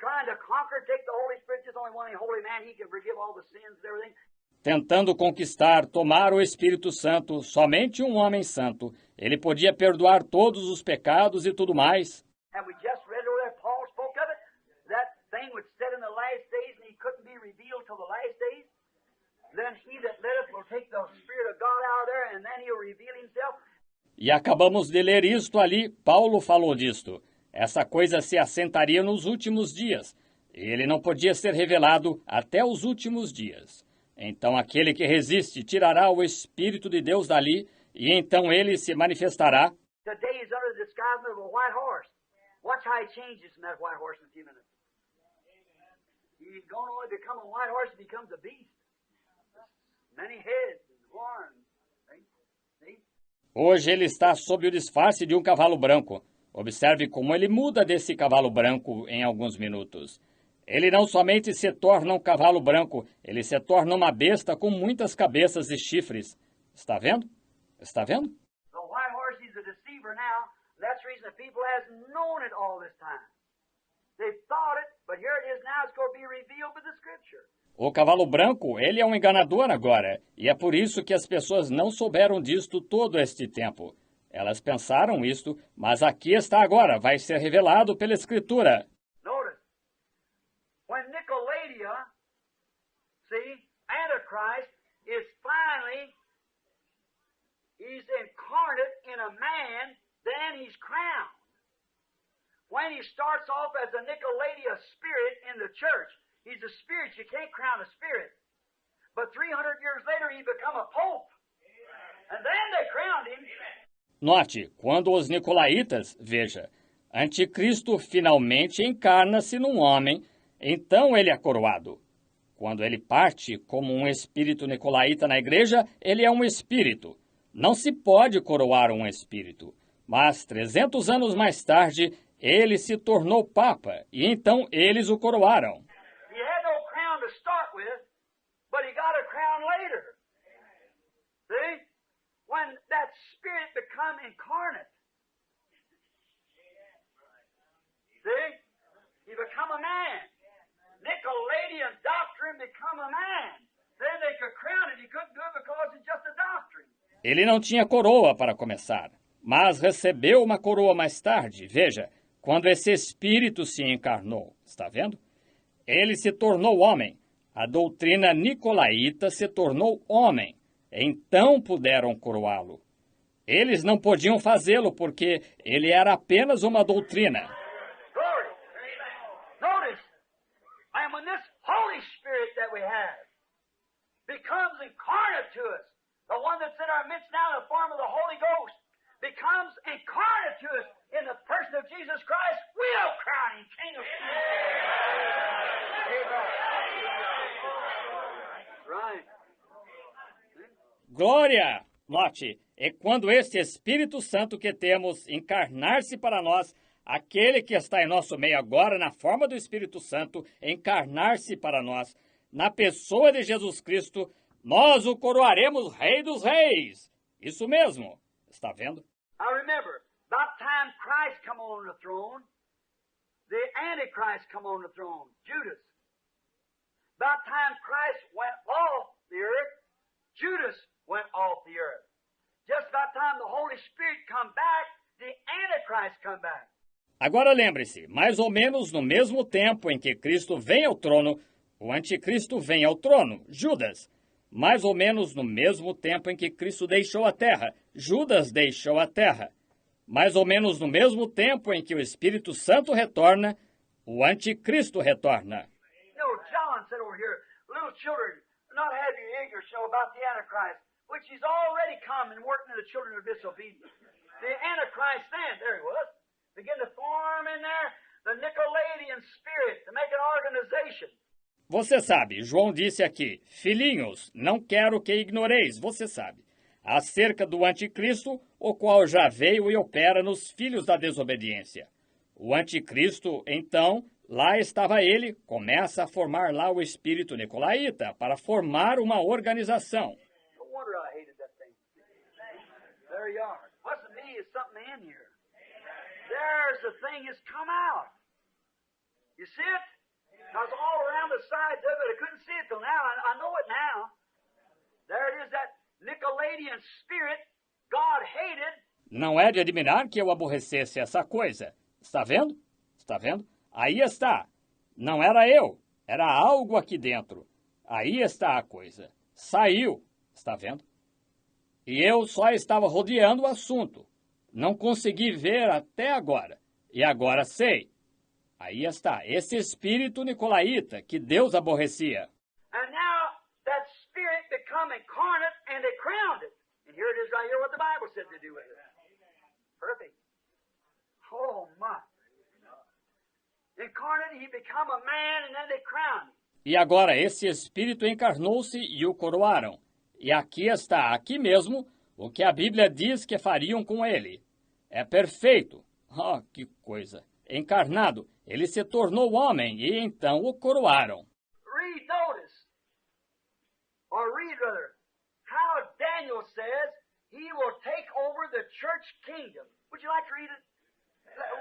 trying to conquer, take the Holy Spirit, just only one holy man, he can forgive all the sins and everything. Tentando conquistar, tomar o Espírito Santo, somente um homem santo. Ele podia perdoar todos os pecados e tudo mais. And we just read over there, Paul spoke of it. That thing was said in the last days, and he couldn't be revealed till the last days. Then he that letteth will take the Spirit of God out of there, and then he'll reveal himself. E acabamos de ler isto ali, Paulo falou disto. Essa coisa se assentaria nos últimos dias. Ele não podia ser revelado até os últimos dias. Então aquele que resiste tirará o Espírito de Deus dali, e então ele se manifestará. Today he's under the disguise of a white horse. Watch how he changes from that white horse in a few minutes. He's going to only become a white horse, he becomes a beast. Many heads and horns. See? Hoje ele está sob o disfarce de um cavalo branco. Observe como ele muda desse cavalo branco em alguns minutos. Ele não somente se torna um cavalo branco, ele se torna uma besta com muitas cabeças e chifres. Está vendo? Está vendo? The white horse is a deceiver now. That's the reason the people hasn't known it all this time. They've thought it, but here it is now. It's going to be revealed by the Scripture. O cavalo branco, ele é um enganador agora, e é por isso que as pessoas não souberam disto todo este tempo. Elas pensaram isto, mas aqui está agora, vai ser revelado pela Escritura. Notice, when Nicolaita, see, Antichrist is finally, he's incarnate in a man, then he's crowned. When he starts off as a Nicolaita spirit in the church, he's a spirit, you can't crown a spirit. But 300 years later, he become a pope. And then they crowned him. Note, quando os nicolaítas, veja, Anticristo finalmente encarna-se num homem, então ele é coroado. Quando ele parte como um espírito nicolaíta na igreja, ele é um espírito. Não se pode coroar um espírito. Mas 300 anos mais tarde, ele se tornou papa, e então eles o coroaram. He had no crown to start with, but he got a crown later. See? When that spirit become incarnate. See? He become a man. Nicolaitan doctrine become a man. Then they could crown it. He couldn't do it because it's just a doctrine. Ele não tinha coroa para começar, mas recebeu uma coroa mais tarde. Veja, quando esse espírito se encarnou, está vendo? Ele se tornou homem. A doutrina nicolaíta se tornou homem. Então puderam coroá-lo. Eles não podiam fazê-lo porque ele era apenas uma doutrina. Glory. Notice, and when this Holy Spirit that we have becomes incarnate to us, the one that's in our midst now in the form of the Holy Ghost, becomes incarnate to us in the person of Jesus Christ, we'll crown him King of Kings. Right. Glória! Note, é quando este Espírito Santo que temos encarnar-se para nós, aquele que está em nosso meio agora na forma do Espírito Santo, encarnar-se para nós, na pessoa de Jesus Cristo, nós o coroaremos Rei dos Reis. Isso mesmo. Está vendo? Now remember, about time Christ come on the throne, the Antichrist come on the throne, Judas. About time Christ went off the earth, Judas went off the earth. Just about time the Holy Spirit come back, the Antichrist come back. Agora lembre-se, mais ou menos no mesmo tempo em que Cristo vem ao trono, o Anticristo vem ao trono, Judas. Mais ou menos no mesmo tempo em que Cristo deixou a terra, Judas deixou a terra. Mais ou menos no mesmo tempo em que o Espírito Santo retorna, o Anticristo retorna. You know, John said over here, little children, not have you ignorance about the Antichrist, which is already come and working in the children of disobedience. The Antichrist then, there he was, begin to form in there the Nicolaitan spirit to make an organization. Você sabe, João disse aqui, filhinhos, não quero que ignoreis, você sabe, acerca do anticristo, o qual já veio e opera nos filhos da desobediência. O anticristo, então, lá estava ele, começa a formar lá o espírito nicolaíta, para formar uma organização. No wonder I hated that thing. There you are. Wasn't me, it's something in here. There's the thing has come out. You see it? I was all around the sides of it. I couldn't see it till now. I know it now. There it is, that Nicolaitan spirit God hated. Não é de admirar que eu aborrecesse essa coisa. Está vendo? Está vendo? Aí está. Não era eu. Era algo aqui dentro. Aí está a coisa. Saiu. Está vendo? E eu só estava rodeando o assunto. Não consegui ver até agora. E agora sei. Aí está. Esse espírito nicolaíta que Deus aborrecia. And now that spirit become incarnate and they crowned it. And here it is right here what the Bible said to do with it. Perfect. Oh my. Incarnate, he become a man and then they crowned him. E agora esse espírito encarnou-se e o coroaram. E aqui está, aqui mesmo, o que a Bíblia diz que fariam com ele. É perfeito. Oh, que coisa. Encarnado, ele se tornou homem e então o coroaram. Read, notice. Or read rather, how Daniel says he will take over the church kingdom. Would you like to read it?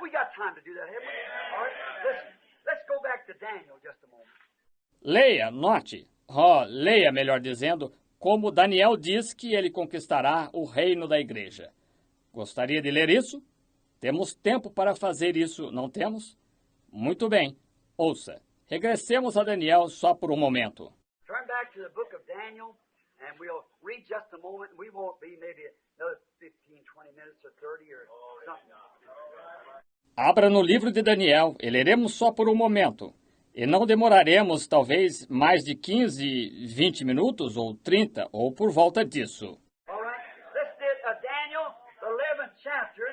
We got time to do that, haven't we? All right, listen. Let's go back to Daniel just a moment. Leia, note. Leia, melhor dizendo, como Daniel diz que ele conquistará o reino da igreja. Gostaria de ler isso? Temos tempo para fazer isso, não temos? Muito bem. Ouça. Regressemos a Daniel só por um momento. Turn back to the book of Daniel, and we'll read just a moment. We won't be maybe another 15, 20 minutes or 30 or something. Abra no livro de Daniel e leremos só por um momento. E não demoraremos, talvez, mais de 15, 20 minutos, ou 30, ou por volta disso. All right, let's do Daniel, the 11th chapter,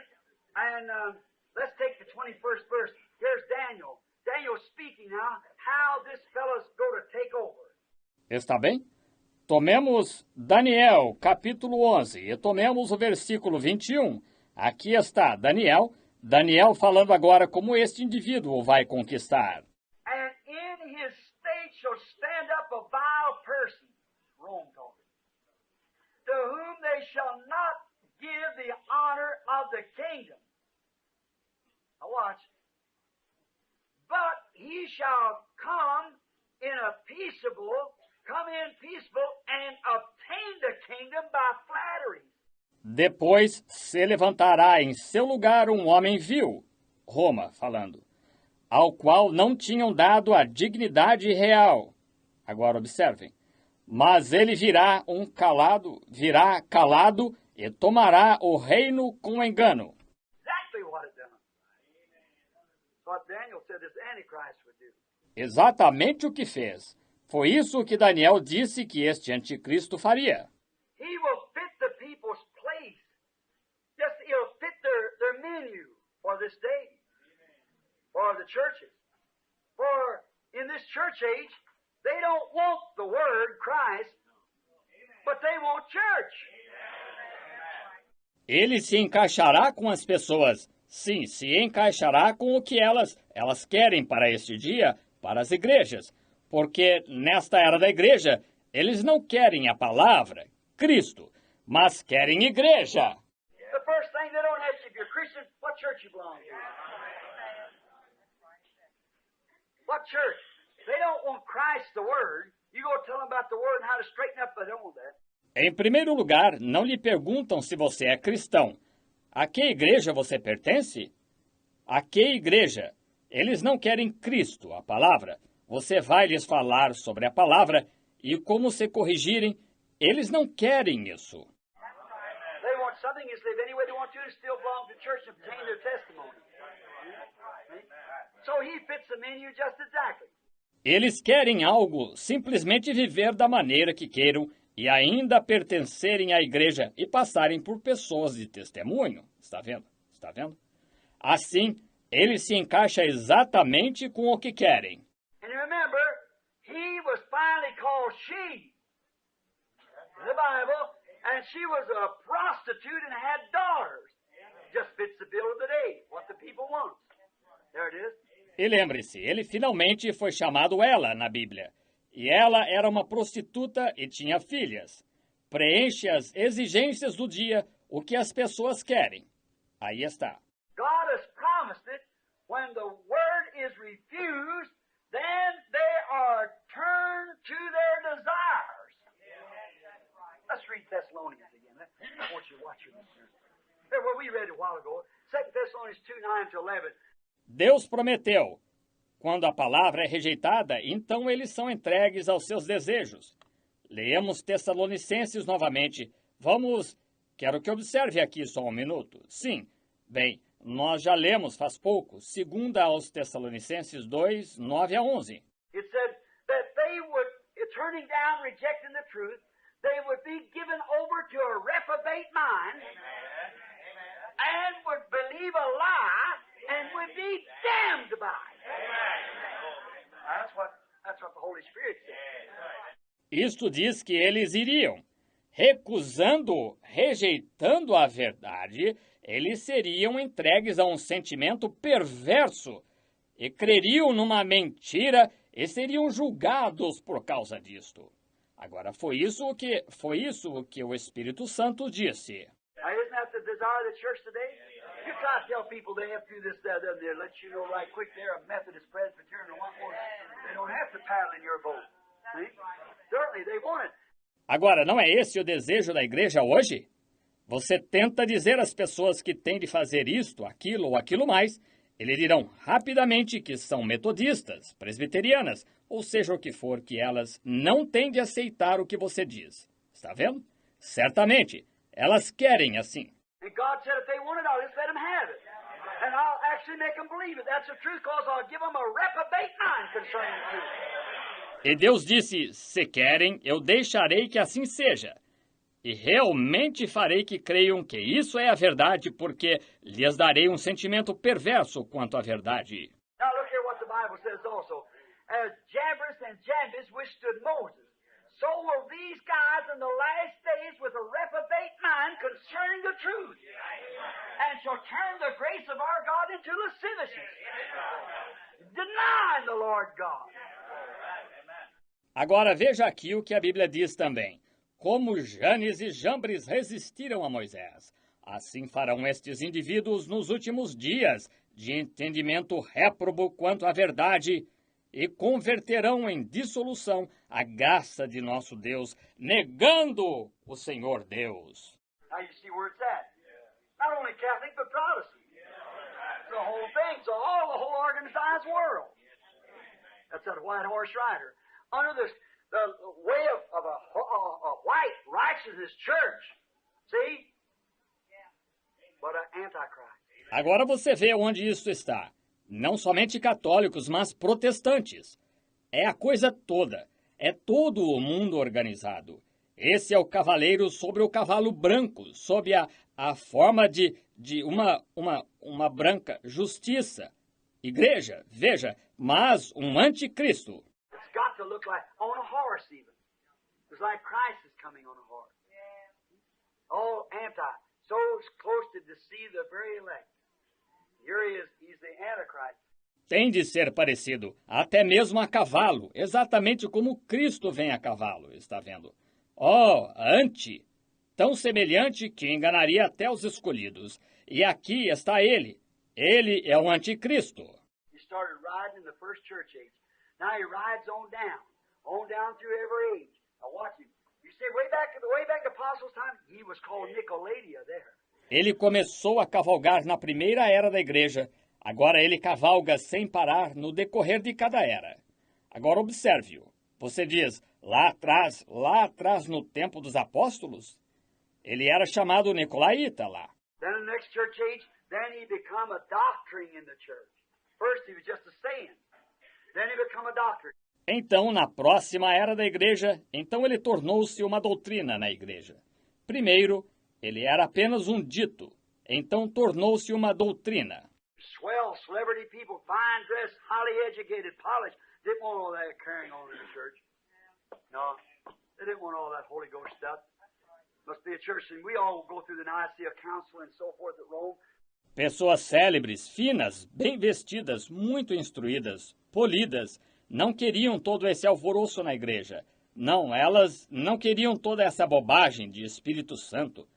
and let's take the 21st verse. Here's Daniel. Daniel speaking now, how this fellow's going to take over. Está bem? Tomemos Daniel, capítulo 11, e tomemos o versículo 21. Aqui está Daniel falando agora como este indivíduo vai conquistar. And in his state shall stand up a vile person, Rome talking, to whom they shall not give the honor of the kingdom. Now watch. But he shall come in peaceable, and obtain the kingdom by flattery. Depois se levantará em seu lugar um homem vil, Roma falando, ao qual não tinham dado a dignidade real. Agora observem. Mas ele virá calado e tomará o reino com engano. Exactly what it done. What Daniel said this Antichrist would do. Exatamente o que fez. Foi isso que Daniel disse que este anticristo faria. He will fit the people's place. Just he'll fit their menu for this day. For the churches. For in this church age, they don't want the word Christ, but they want church. Ele se encaixará com as pessoas. Sim, se encaixará com o que elas querem para este dia, para as igrejas. Porque nesta era da igreja, eles não querem a palavra, Cristo, mas querem igreja. The first thing they don't ask you if you're Christian, what church you belong to? What church? They don't want Christ, the Word. You go tell them about the Word and how to straighten up, they don't want that. Em primeiro lugar, não lhe perguntam se você é cristão. A que igreja você pertence? A que igreja? Eles não querem Cristo, a palavra. Você vai lhes falar sobre a palavra e como se corrigirem. Eles não querem isso. They want something is live any way they want to and still belong to church and obtain their testimony. So he fits the menu just exactly. Eles querem algo, simplesmente viver da maneira que queiram e ainda pertencerem à igreja e passarem por pessoas de testemunho. Está vendo? Está vendo? Assim, ele se encaixa exatamente com o que querem. And remember, he was finally called she in the Bible, and she was a prostitute and had daughters. Just fits the bill of the day, what the people want. There it is. E lembre-se, ele finalmente foi chamado ela na Bíblia. E ela era uma prostituta e tinha filhas. Preenche as exigências do dia, o que as pessoas querem. Aí está. God has promised it. When the word is refused, then 9-11. Deus prometeu. Quando a palavra é rejeitada, então eles são entregues aos seus desejos. Leemos Tessalonicenses novamente. Quero que observe aqui só um minuto. Sim, bem, nós já lemos faz pouco, 2 aos Tessalonicenses 2, 9-11. It said that they would, turning down, rejecting the truth, they would be given over to a reprobate mind and would believe a lie and would be damned by it. That's what the Holy Spirit said. Isto diz que eles iriam, rejeitando a verdade, eles seriam entregues a um sentimento perverso e creriam numa mentira e seriam julgados por causa disto. Agora, foi isso o que o Espírito Santo disse. Now, isn't that the desire of the church today? You try to tell people they have to do this, that, and they'll let you know right quick they're a Methodist, Presbyterian, or what more. They don't have to paddle in your boat. See? Certainly, they want it. Agora, não é esse o desejo da igreja hoje? Você tenta dizer às pessoas que têm de fazer isto, aquilo ou aquilo mais, eles dirão rapidamente que são metodistas, presbiterianas, ou seja o que for, que elas não têm de aceitar o que você diz. Está vendo? Certamente, elas querem assim. And God said if they want it, I'll just let them have it. And I'll actually make them believe it. That's the truth, because I'll give them a reprobate mind concerning the truth. E Deus disse, se querem, eu deixarei que assim seja. E realmente farei que creiam que isso é a verdade, porque lhes darei um sentimento perverso quanto à verdade. Now look here what the Bible says also. As Jambres and Jambres withstood Moses, so will these guys in the last days with a reprobate mind concerning the truth, and shall turn the grace of our God into lasciviousness, denying the Lord God. Agora veja aqui o que a Bíblia diz também. Como Janes e Jambres resistiram a Moisés, assim farão estes indivíduos nos últimos dias, de entendimento réprobo quanto à verdade, e converterão em dissolução a graça de nosso Deus, negando o Senhor Deus. Now you see where it's at. Not only Catholic, but Protestant. It's the whole thing. So the whole organized world. That's that white horse rider. Under the way of a white righteousness church. See? But an antichrist. Agora você vê onde isso está. Não somente católicos, mas protestantes. É a coisa toda. É todo o mundo organizado. Esse é o cavaleiro sobre o cavalo branco, sob a forma de uma branca justiça. Igreja, veja, mas um anticristo. It's got to look like on a horse even. It's like Christ is coming on a horse. All anti. So close to deceive the very elect. Here he is. He's the Antichrist. Tem de ser parecido, até mesmo a cavalo, exatamente como Cristo vem a cavalo, está vendo? Tão semelhante que enganaria até os escolhidos. E aqui está ele. Ele é o anticristo. He started riding in the first church age. Now he rides on down through every age. Now watch him. You see, way back in the Apostles' time, he was called Nicolaita there. Ele começou a cavalgar na primeira era da igreja. Agora ele cavalga sem parar no decorrer de cada era. Agora observe-o. Você diz, lá atrás no tempo dos apóstolos? Ele era chamado Nicolaita lá. Then in the next church age, then he become a doctrine in the church. First he was just a saying. Then he become a doctrine. Então, na próxima era da igreja, então ele tornou-se uma doutrina na igreja. Primeiro, ele era apenas um dito. Então tornou-se uma doutrina. Swell, celebrity people, fine dressed, highly educated, polished. Didn't want all that carrying on in the church. No, they didn't want all that Holy Ghost stuff. Must be a church, and we all go through the Nicaea Council and so forth at Rome. Pessoas célebres, finas, bem vestidas, muito instruídas, polidas, não queriam todo esse alvoroço na igreja. Não, elas não queriam toda essa bobagem de Espírito Santo.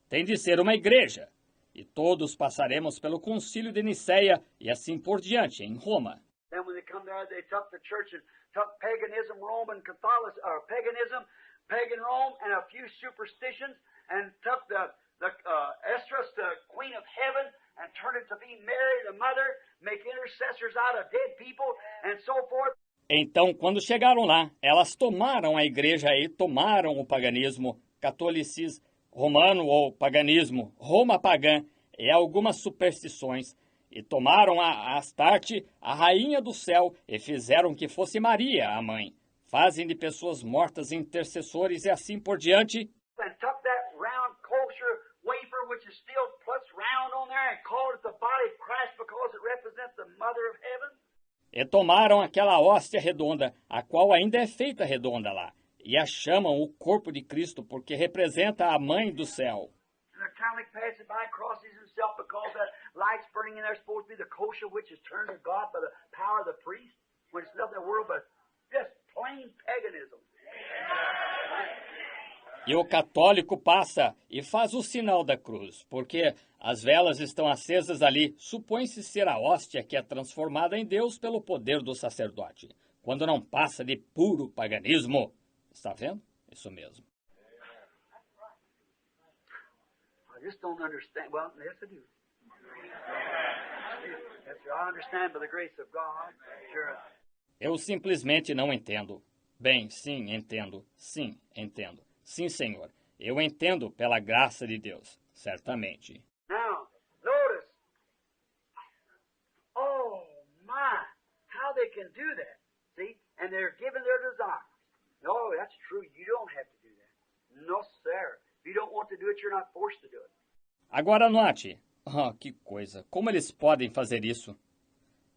Tem de ser uma igreja. E todos passaremos pelo concílio de Niceia e assim por diante, em Roma. Then when they come there, they took the church and took paganism, Roman Catholicism, or pagan Rome, and a few superstitions, and took the Estrus, the Queen of Heaven, and turn it to be Mary, the mother, make intercessors out of dead people, and so forth. Então, quando chegaram lá, elas tomaram a igreja e tomaram o paganismo, catolicismo romano ou paganismo, Roma pagã, e algumas superstições, e tomaram a Astarte, a rainha do céu, e fizeram que fosse Maria, a mãe. Fazem de pessoas mortas intercessores e assim por diante. And took that round kosher wafer, which is still plus round on there, and called it the body of Christ because it represents the mother of heaven. E tomaram aquela hóstia redonda, a qual ainda é feita redonda lá, e a chamam o corpo de Cristo, porque representa a mãe do céu. And the Catholic passes by crosses himself because that light's burning in there is supposed to be the kosher, which is turned to God by the power of the priest, when it's nothing in the world but just plain paganism. E o católico passa e faz o sinal da cruz, porque as velas estão acesas ali. Supõe-se ser a hóstia que é transformada em Deus pelo poder do sacerdote, quando não passa de puro paganismo. Está vendo? Isso mesmo. I just don't understand. Well, yes, I do. Yes, sir. I understand by the grace of God. Sure. Eu simplesmente não entendo. Bem, sim, entendo. Sim, entendo. Sim, Senhor. Eu entendo pela graça de Deus, certamente. Now, notice. Oh, my. How they can do that. See? And they're giving their desires. No, that's true. You don't have to do that. No, sir. If you don't want to do it, you're not forced to do it. Agora note. Que coisa. Como eles podem fazer isso?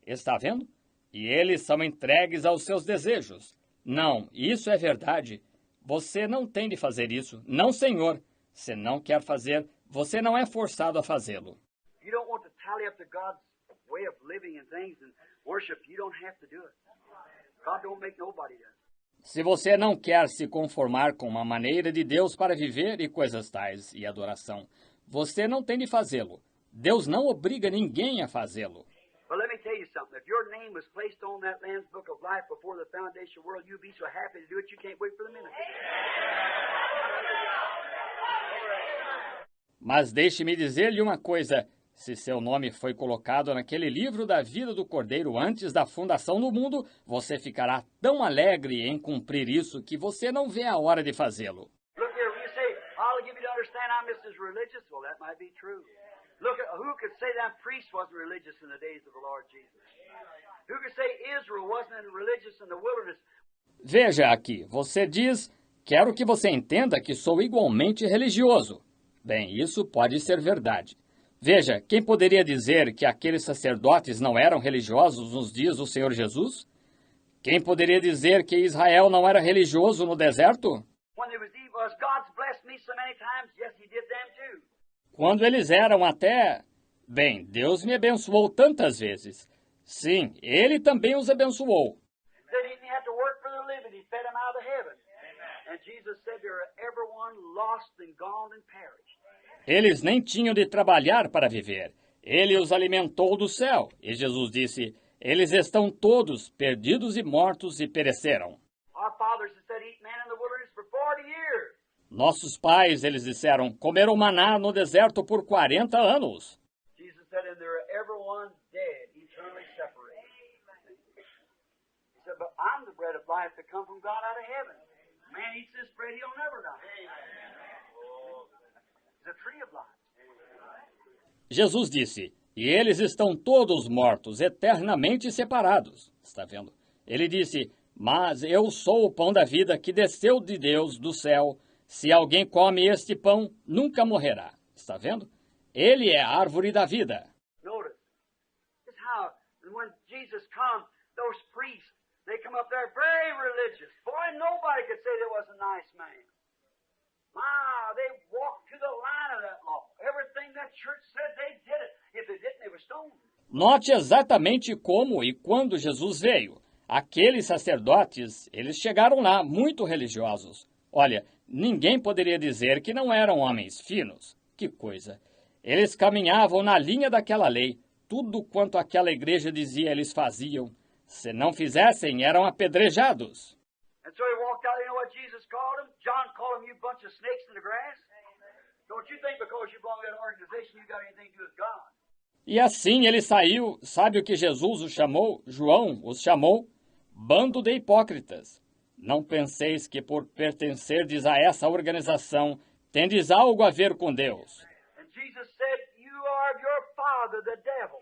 Está vendo? E eles são entregues aos seus desejos. Não, isso é verdade. Você não tem de fazer isso. Não, Senhor. Se não quer fazer, você não é forçado a fazê-lo. You don't want to tally up to God's way of living and things and worship. You don't have to do it. God don't make nobody do it. Se você não quer se conformar com uma maneira de Deus para viver e coisas tais e adoração, você não tem de fazê-lo. Deus não obriga ninguém a fazê-lo. But let me tell you something. If your name was placed on that Lamb's Book of Life before the foundation of the world, you'd be so happy to do it, you can't wait for the minute. Mas deixe-me dizer-lhe uma coisa. Se seu nome foi colocado naquele livro da vida do Cordeiro antes da fundação do mundo, você ficará tão alegre em cumprir isso que você não vê a hora de fazê-lo. Look here, when you say, I'll give you to understand I'm just as religious, well, that might be true. Look at who could say that priest wasn't religious in the days of the Lord Jesus? Who could say Israel wasn't religious in the wilderness? Veja aqui, você diz, quero que você entenda que sou igualmente religioso. Bem, isso pode ser verdade. Veja, quem poderia dizer que aqueles sacerdotes não eram religiosos nos dias do Senhor Jesus? Quem poderia dizer que Israel não era religioso no deserto? Quando eles eram até... Bem, Deus me abençoou tantas vezes. Sim, Ele também os abençoou. Eles nem tinham de trabalhar para viver. Ele os alimentou do céu. E Jesus disse, eles estão todos perdidos e mortos e pereceram. Nossos pais, eles disseram, comeram maná no deserto por 40 anos. Jesus disse, e eles estão todos mortos, eternamente separados. Está vendo? Ele disse, mas eu sou o pão da vida que desceu de Deus do céu. Se alguém come este pão, nunca morrerá. Está vendo? Ele é a árvore da vida. Notice, this is how when Jesus come, those priests, they come up there very religious. Boy, nobody could say there was a nice man. They walked to the line of that law. Everything that church said, they did it. If they didn't, they were stoned. Note exatamente como e quando Jesus veio. Aqueles sacerdotes, eles chegaram lá muito religiosos. Olha, ninguém poderia dizer que não eram homens finos. Que coisa! Eles caminhavam na linha daquela lei. Tudo quanto aquela igreja dizia, eles faziam. Se não fizessem, eram apedrejados. And so he walked out, you know what Jesus called him? John called him, you bunch of snakes in the grass. Don't you think because you belong to that organization, you got anything to do with God? E assim ele saiu, sabe o que Jesus os chamou? João os chamou bando de hipócritas. Não penseis que por pertencerdes a essa organização tendes algo a ver com Deus. And Jesus said, you are of your father, the devil.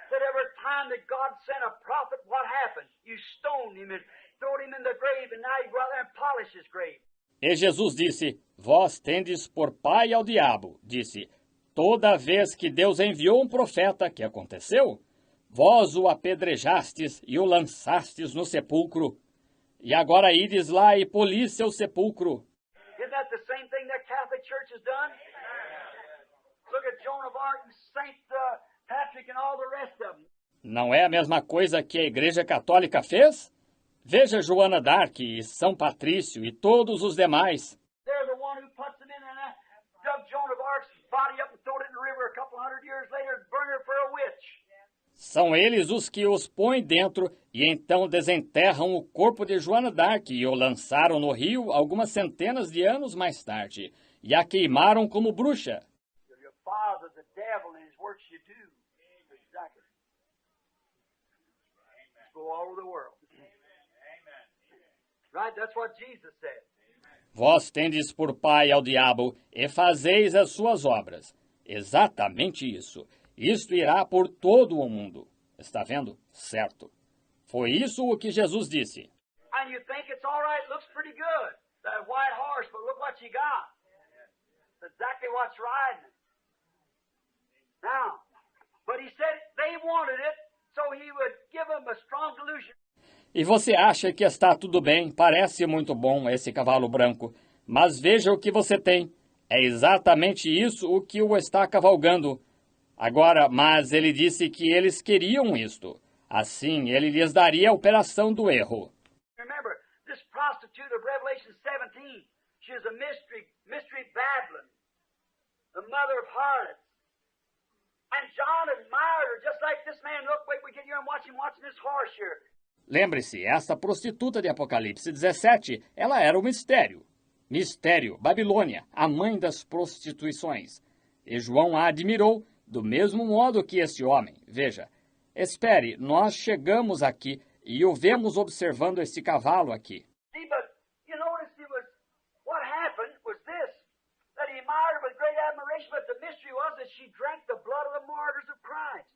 That every time that God sent a prophet, what happened? You stoned him and threw him in the grave, and now you go out there and polish his grave. E Jesus disse, vós tendes por pai ao diabo. Disse, toda vez que Deus enviou um profeta, que aconteceu? Vós o apedrejastes e o lançastes no sepulcro. E agora ides lá e polis seu sepulcro. Isn't that the same thing that Catholic Church has done? Look at Joan of Arc and Saint Patrick and all the rest of them. Não é a mesma coisa que a Igreja Católica fez? Veja Joana d'Arc e São Patrício e todos os demais. They're the one who puts them in and dug Joan of Arc's body up and threw it in the river a couple hundred years later and burned her for a witch. São eles os que os põem dentro e então desenterram o corpo de Joana d'Arc e o lançaram no rio algumas centenas de anos mais tarde e a queimaram como bruxa. Your father, the devil, and his works you do. Exactly. Go all over the world. Right? That's what Jesus said. Vós tendes por pai ao diabo e fazeis as suas obras. Exatamente isso. Isto irá por todo o mundo. Está vendo? Certo. Foi isso o que Jesus disse. And you think it's all right, looks pretty good. That white horse, but look what you got. It's exactly what's riding. Now, but he said they wanted it, so he would give them a strong delusion. E você acha que está tudo bem, parece muito bom esse cavalo branco, mas veja o que você tem. É exatamente isso o que o está cavalgando. Agora, mas ele disse que eles queriam isto. Assim, ele lhes daria a operação do erro. Remember, this prostitute of Revelation 17, she is a mystery Babylon, the mother of harlots. And John admired her, just like this man. Look, wait, we get here and watching this horse here. Lembre-se, essa prostituta de Apocalipse 17, ela era o mistério. Mistério, Babilônia, a mãe das prostituições. E João a admirou do mesmo modo que este homem. Veja, espere, nós chegamos aqui e o vemos observando este cavalo aqui. See, but you notice what happened was this, that he admired her with great admiration, but the mystery was that she drank the blood of the martyrs of Christ.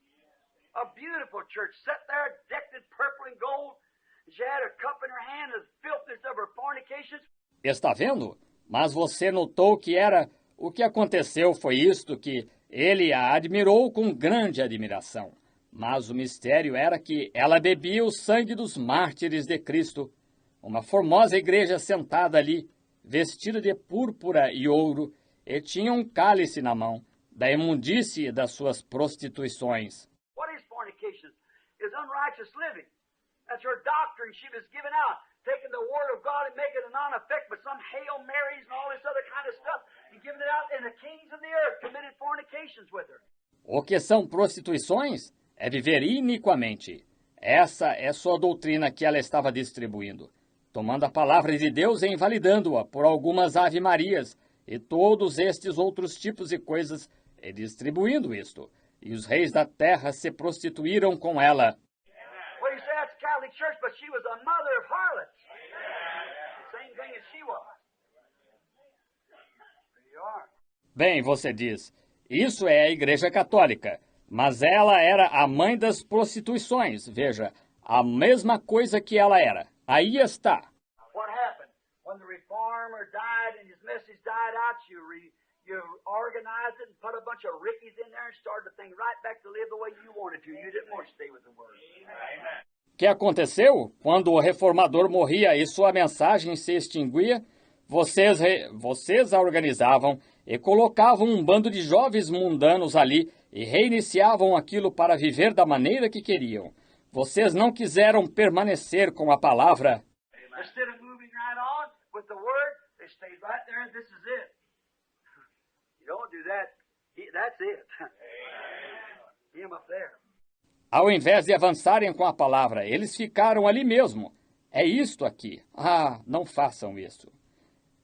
A beautiful church, set there decked in purple and gold. She had a cup in her hand, the filthiness of her fornications. Está vendo? Mas você notou que o que aconteceu foi isto, que ele a admirou com grande admiração. Mas o mistério era que ela bebia o sangue dos mártires de Cristo. Uma formosa igreja sentada ali, vestida de púrpura e ouro, e tinha um cálice na mão, da imundície das suas prostituições. What is fornication? Is unrighteous living. That's her doctrine she was giving out, taking the word of God and making it a non-effect, but some Hail Marys and all this other kind of stuff, and giving it out, and the kings of the earth committed fornications with her. O que são prostituições? É viver iniquamente. Essa é sua doutrina que ela estava distribuindo, tomando a palavra de Deus e invalidando-a por algumas ave-marias e todos estes outros tipos de coisas, e distribuindo isto. E os reis da terra se prostituíram com ela. Well, you say that's the Catholic Church, but she was a mother of harlots. Same thing as she was. There you are. Bem, você diz, isso é a Igreja Católica, mas ela era a mãe das prostituições. Veja, a mesma coisa que ela era. Aí está. What happened? When the reformer died and his message died out, you organized it and put a bunch of rickies in there and started the thing right back to live the way you wanted to. You didn't want to stay with the Word. Amen. O que aconteceu? Quando o reformador morria e sua mensagem se extinguia, vocês a organizavam e colocavam um bando de jovens mundanos ali e reiniciavam aquilo para viver da maneira que queriam. Vocês não quiseram permanecer com a palavra. Instead of moving right on with the Word, they stayed right there and this is it. You don't do that. That's it. Him up there. Ao invés de avançarem com a palavra, eles ficaram ali mesmo. É isto aqui. Ah, não façam isso.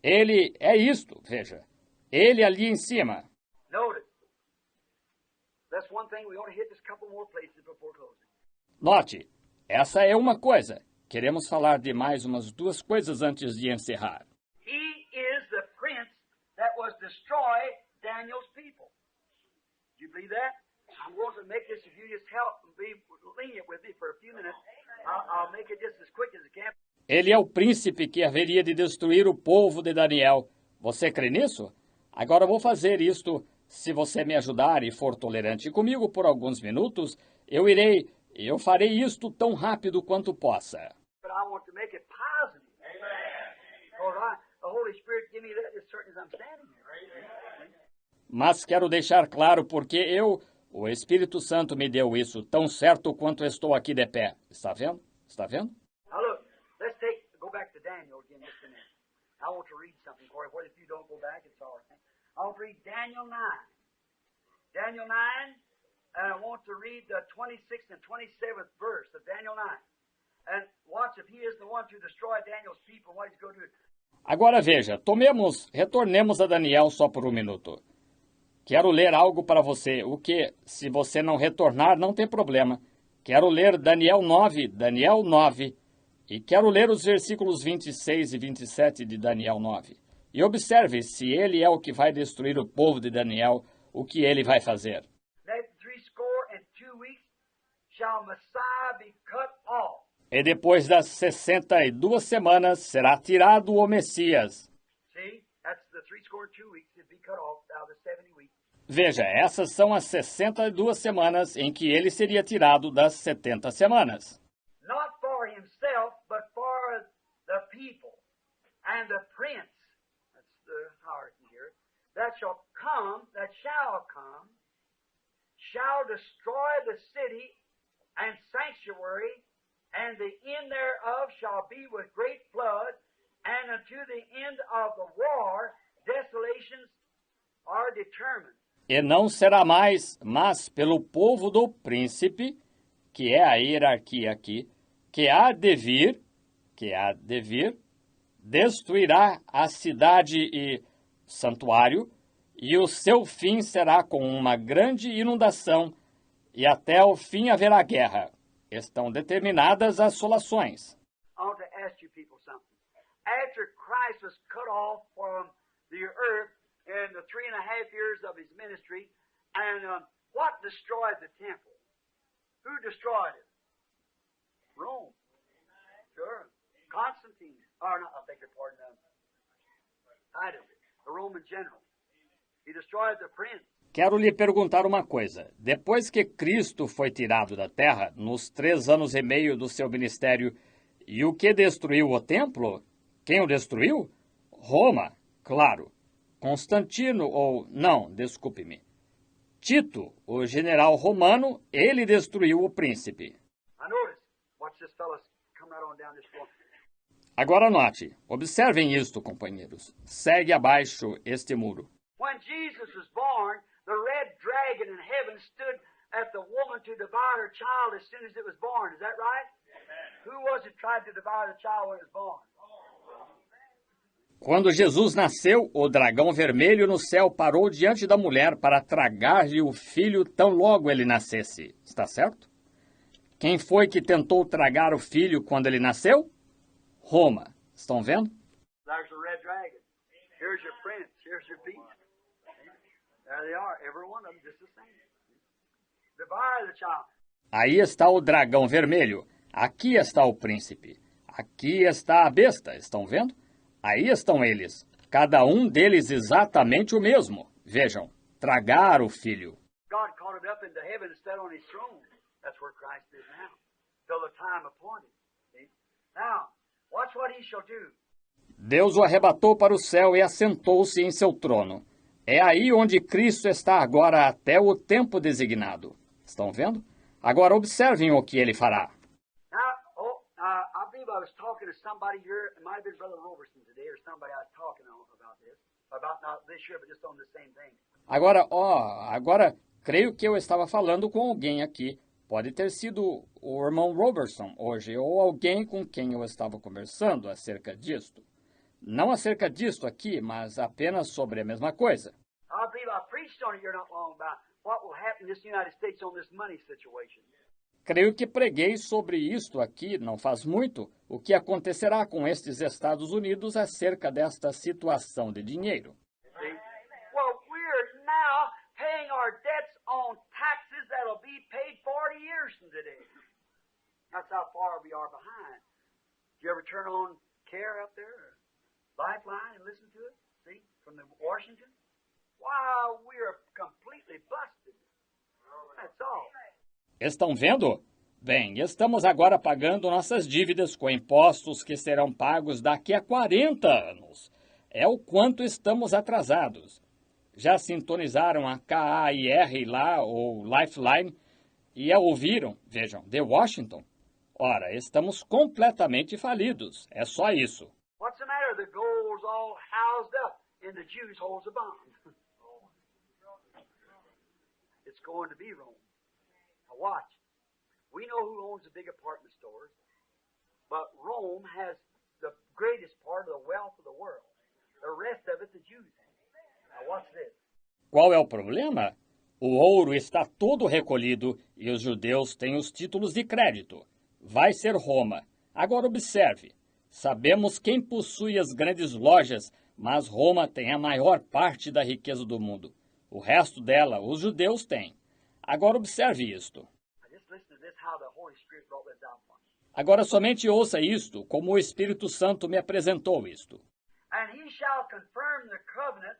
Ele é isto, veja. Ele ali em cima. Notice. That's one thing. We want to hit this couple more places before closing. Note, essa é uma coisa. Queremos falar de mais umas duas coisas antes de encerrar. He is the prince that was destroy Daniel's people. Do you believe that? I'm going to make this, if you just help and be lenient with me for a few minutes, I'll make it just as quick as I can. Ele é o príncipe que haveria de destruir o povo de Daniel. Você crê nisso? Agora eu vou fazer isto. Se você me ajudar e for tolerante comigo por alguns minutos, eu farei isto tão rápido quanto possa. But I want to make it positive. Amen. The Holy Spirit give me that as certain as I'm standing here. Mas quero deixar claro porque o Espírito Santo me deu isso tão certo quanto estou aqui de pé. Está vendo? Está vendo? Now look, let's go back to Daniel again just a minute. I want to read something for you. What if you don't go back? It's all right. I want to read Daniel 9. Daniel 9, and I want to read the 26th and 27th verse of Daniel 9. And watch if he is the one to destroy Daniel's people, what he's going to do. Agora veja, retornemos a Daniel só por um minuto. Quero ler algo para você, o que, se você não retornar, não tem problema. Quero ler Daniel 9, e quero ler os versículos 26 e 27 de Daniel 9. E observe, se ele é o que vai destruir o povo de Daniel, o que ele vai fazer. That 62 weeks shall Messiah be cut off. E depois das 62 semanas será tirado o Messias. See, that's the 62 weeks to be cut off out of the 70 weeks. Veja, essas são as 62 semanas em que ele seria tirado das 70 semanas. Not for himself, but for the people and the prince. That's the hierarchy here. That shall come, shall destroy the city and sanctuary, and the end thereof shall be with great flood, and unto the end of the war desolations are determined. E não será mais, mas pelo povo do príncipe, que é a hierarquia aqui, que há de vir, destruirá a cidade e santuário, e o seu fim será com uma grande inundação, e até o fim haverá guerra. Estão determinadas assolações. I want to ask you people something. After Christ was cut off from the earth in the 3.5 years of his ministry, and what destroyed the temple? Who destroyed it? Rome. Sure. Constantine. Or not, I beg your pardon. Titus, the Roman general. He destroyed the prince. Quero lhe perguntar uma coisa. Depois que Cristo foi tirado da terra, nos 3 anos e meio do seu ministério, e o que destruiu o templo? Quem o destruiu? Roma, claro. Constantino, desculpe-me. Tito, o general romano, ele destruiu o príncipe. Agora note, observem isto, companheiros. Segue abaixo este muro. When Jesus was born, the red dragon in heaven stood at the woman to devour her child as soon as it was born. Is that right? Who was it tried to devour the child when it was born? Quando Jesus nasceu, o dragão vermelho no céu parou diante da mulher para tragar-lhe o filho tão logo ele nascesse. Está certo? Quem foi que tentou tragar o filho quando ele nasceu? Roma. Estão vendo? There's the red dragon. Here's your prince. Here's your beast. There they are. Every one of them just the same. Devour the child. Aí está o dragão vermelho. Aqui está o príncipe. Aqui está a besta. Estão vendo? Aí estão eles. Cada um deles exatamente o mesmo. Vejam, tragar o filho. God caught it up into heaven and sat on his throne. That's where Christ is now. Till the time appointed. See? Now, watch what he shall do. Deus o arrebatou para o céu e assentou-se em seu trono. É aí onde Cristo está agora até o tempo designado. Estão vendo? Agora observem o que ele fará. I believe I was talking to somebody here. It might have been Brother Robertson today or somebody I was talking about this. About not this year, but just on the same thing. Agora, creio que eu estava falando com alguém aqui. Pode ter sido o irmão Robertson hoje, ou alguém com quem eu estava conversando acerca disto. Não acerca disto aqui, mas apenas sobre a mesma coisa. I believe I preached on it here not long about what will happen in this United States on this money situation. Creio que preguei sobre isto aqui não faz muito, o que acontecerá com estes Estados Unidos acerca desta situação de dinheiro. See? Well, we're now paying our debts on taxes that'll be paid 40 years from today. That's how far we are behind. Do you ever turn on CARE up there, or Lifeline, and listen to it? See, from the Washington? Wow, we're completely busted. That's all. Estão vendo? Bem, estamos agora pagando nossas dívidas com impostos que serão pagos daqui a 40 anos. É o quanto estamos atrasados. Já sintonizaram a KAIR lá, ou Lifeline, e a ouviram, vejam, The Washington? Ora, estamos completamente falidos. É só isso. What's the matter? The gold's all housed up, and the Jews holds the bond. It's going to be Rome. Now watch. We know who owns the big apartment stores, but Rome has the greatest part of the wealth of the world. The rest of it, the Jews have. Now watch this. Qual é o problema? O ouro está todo recolhido e os judeus têm os títulos de crédito. Vai ser Roma. Agora observe. Sabemos quem possui as grandes lojas, mas Roma tem a maior parte da riqueza do mundo. O resto dela, os judeus têm. Agora observe isto. Agora somente ouça isto, como o Espírito Santo me apresentou isto. And he shall confirm the covenant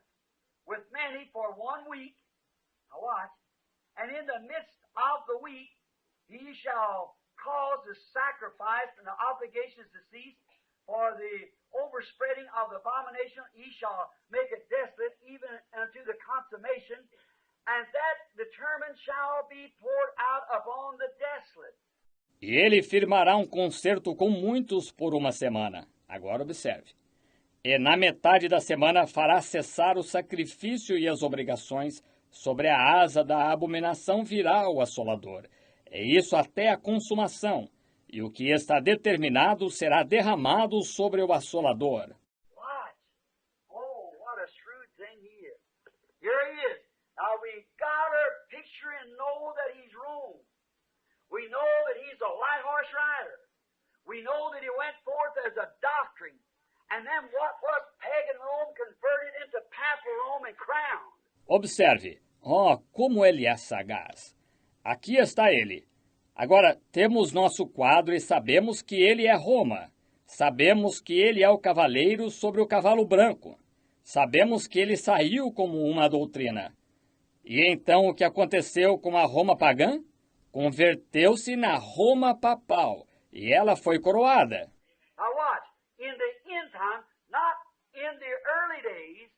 with many for 1 week. Now watch. And in the midst of the week, he shall cause the sacrifice and the obligations to cease. For the overspreading of the abomination, he shall make it desolate even unto the consummation. And that determined shall be poured out upon the desolate. E ele firmará um concerto com muitos por 1 semana. Agora observe. E na metade da semana fará cessar o sacrifício e as obrigações, sobre a asa da abominação virá o assolador. É isso até a consumação, e o que está determinado será derramado sobre o assolador. Watch. Oh, what a shrewd thing he is. Here he is. Now we got our picture and know that he's Rome. We know that he's a white horse rider. We know that he went forth as a doctrine. And then what was pagan Rome converted into papal Rome and crowned. Observe. Oh, como ele é sagaz. Aqui está ele. Agora, temos nosso quadro e sabemos que ele é Roma. Sabemos que ele é o cavaleiro sobre o cavalo branco. Sabemos que ele saiu como uma doutrina. E então o que aconteceu com a Roma pagã? Converteu-se na Roma papal, e ela foi coroada. Now watch, in the end time, not in the early days,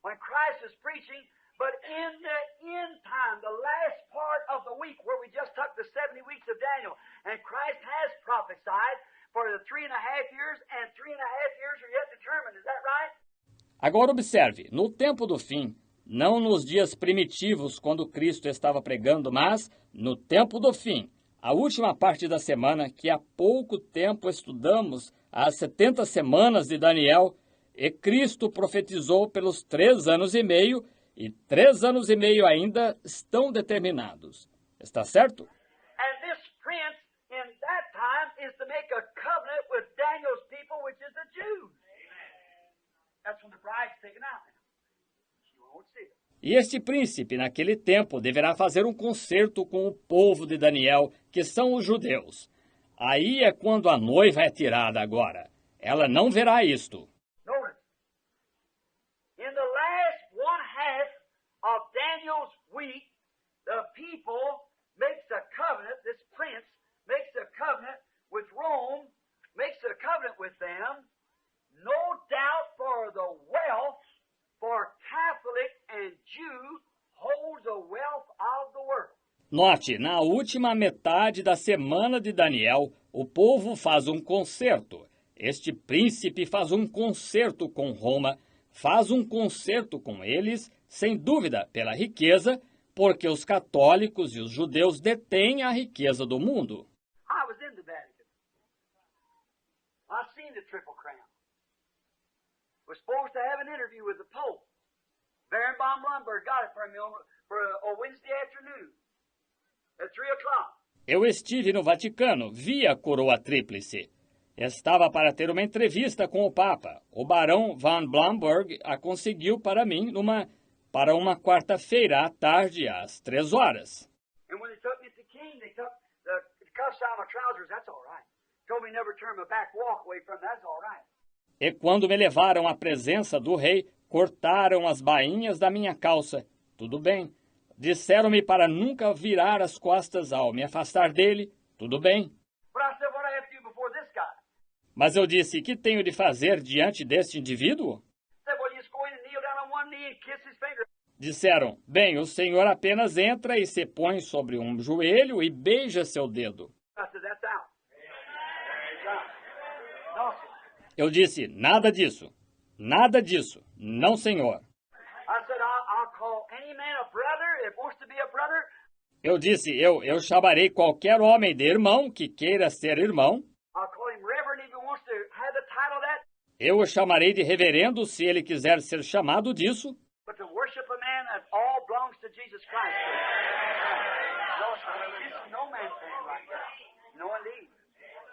when Christ was preaching, but in the end time, the last part of the week, where we just took the 70 weeks of Daniel, and Christ has prophesied for the 3.5 years, and 3.5 years are yet determined. Is that right? Agora observe, no tempo do fim, não nos dias primitivos, quando Cristo estava pregando, mas no tempo do fim, a última parte da semana, que há pouco tempo estudamos, as 70 semanas de Daniel, e Cristo profetizou pelos 3 anos e meio, e 3 anos e meio ainda estão determinados. Está certo? And this prince in that time is to make a covenant with Daniel's people, which is the Jews. That's when the bride's taken out. She won't see it. E este príncipe, naquele tempo, deverá fazer um concerto com o povo de Daniel, que são os judeus. Aí é quando a noiva é tirada agora. Ela não verá isto. Notice, in the last 1/2 of Daniel's week, the people makes a covenant, this prince makes a covenant with Rome, makes a covenant with them, no doubt for the wealth, for Catholic and Jew holds the wealth of the world. Note, na última metade da semana de Daniel, o povo faz um concerto. Este príncipe faz um concerto com Roma, faz um concerto com eles, sem dúvida, pela riqueza, porque os católicos e os judeus detêm a riqueza do mundo. I was in the Vatican. I seen the Triple Crown. Was supposed to have an interview with the Pope. Baron von Blumberg got it for me for a Wednesday afternoon at 3 o'clock. Eu estive no Vaticano, vi a coroa tríplice. Estava para ter uma entrevista com o Papa. O barão Van Blomberg a conseguiu para mim para uma quarta-feira à tarde, às 3 horas. And when they took me to the king, they took the cuffs out of my trousers. That's all right. Told me never turn my back, walk away from them. That's all right. E quando me levaram à presença do rei, cortaram as bainhas da minha calça. Tudo bem. Disseram-me para nunca virar as costas ao me afastar dele. Tudo bem. But I said, what do I have to do before this guy? Mas eu disse, que tenho de fazer diante deste indivíduo? I said, well, you just go in and kneel down on one knee and kiss his finger. Disseram, bem, o senhor apenas entra e se põe sobre um joelho e beija seu dedo. I said, that's out. No, sir. Eu disse, nada disso. Nada disso. Não, senhor. I said, I'll call any man a brother if wants to be a brother. Eu disse, eu chamarei qualquer homem de irmão que queira ser irmão. I'll call him reverend if he wants to have the title of that. Eu o chamarei de reverendo se ele quiser ser chamado disso. But to worship a man, that all belongs to Jesus Christ. No, sir, no man's thing like that. No, indeed.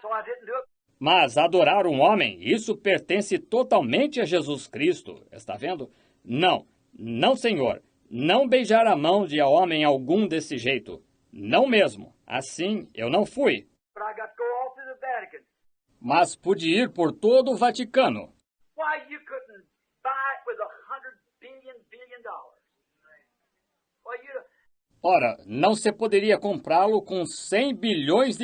So I didn't do it. Mas adorar um homem, isso pertence totalmente a Jesus Cristo. Está vendo? Não, não, senhor. Não beijar a mão de homem algum desse jeito. Não mesmo. Assim, eu não fui. But I got to go all through the Vatican. Mas pude ir por todo o Vaticano. Why, you couldn't buy it with $100 billion. Well, Ora, não se poderia comprá-lo com 100 bilhões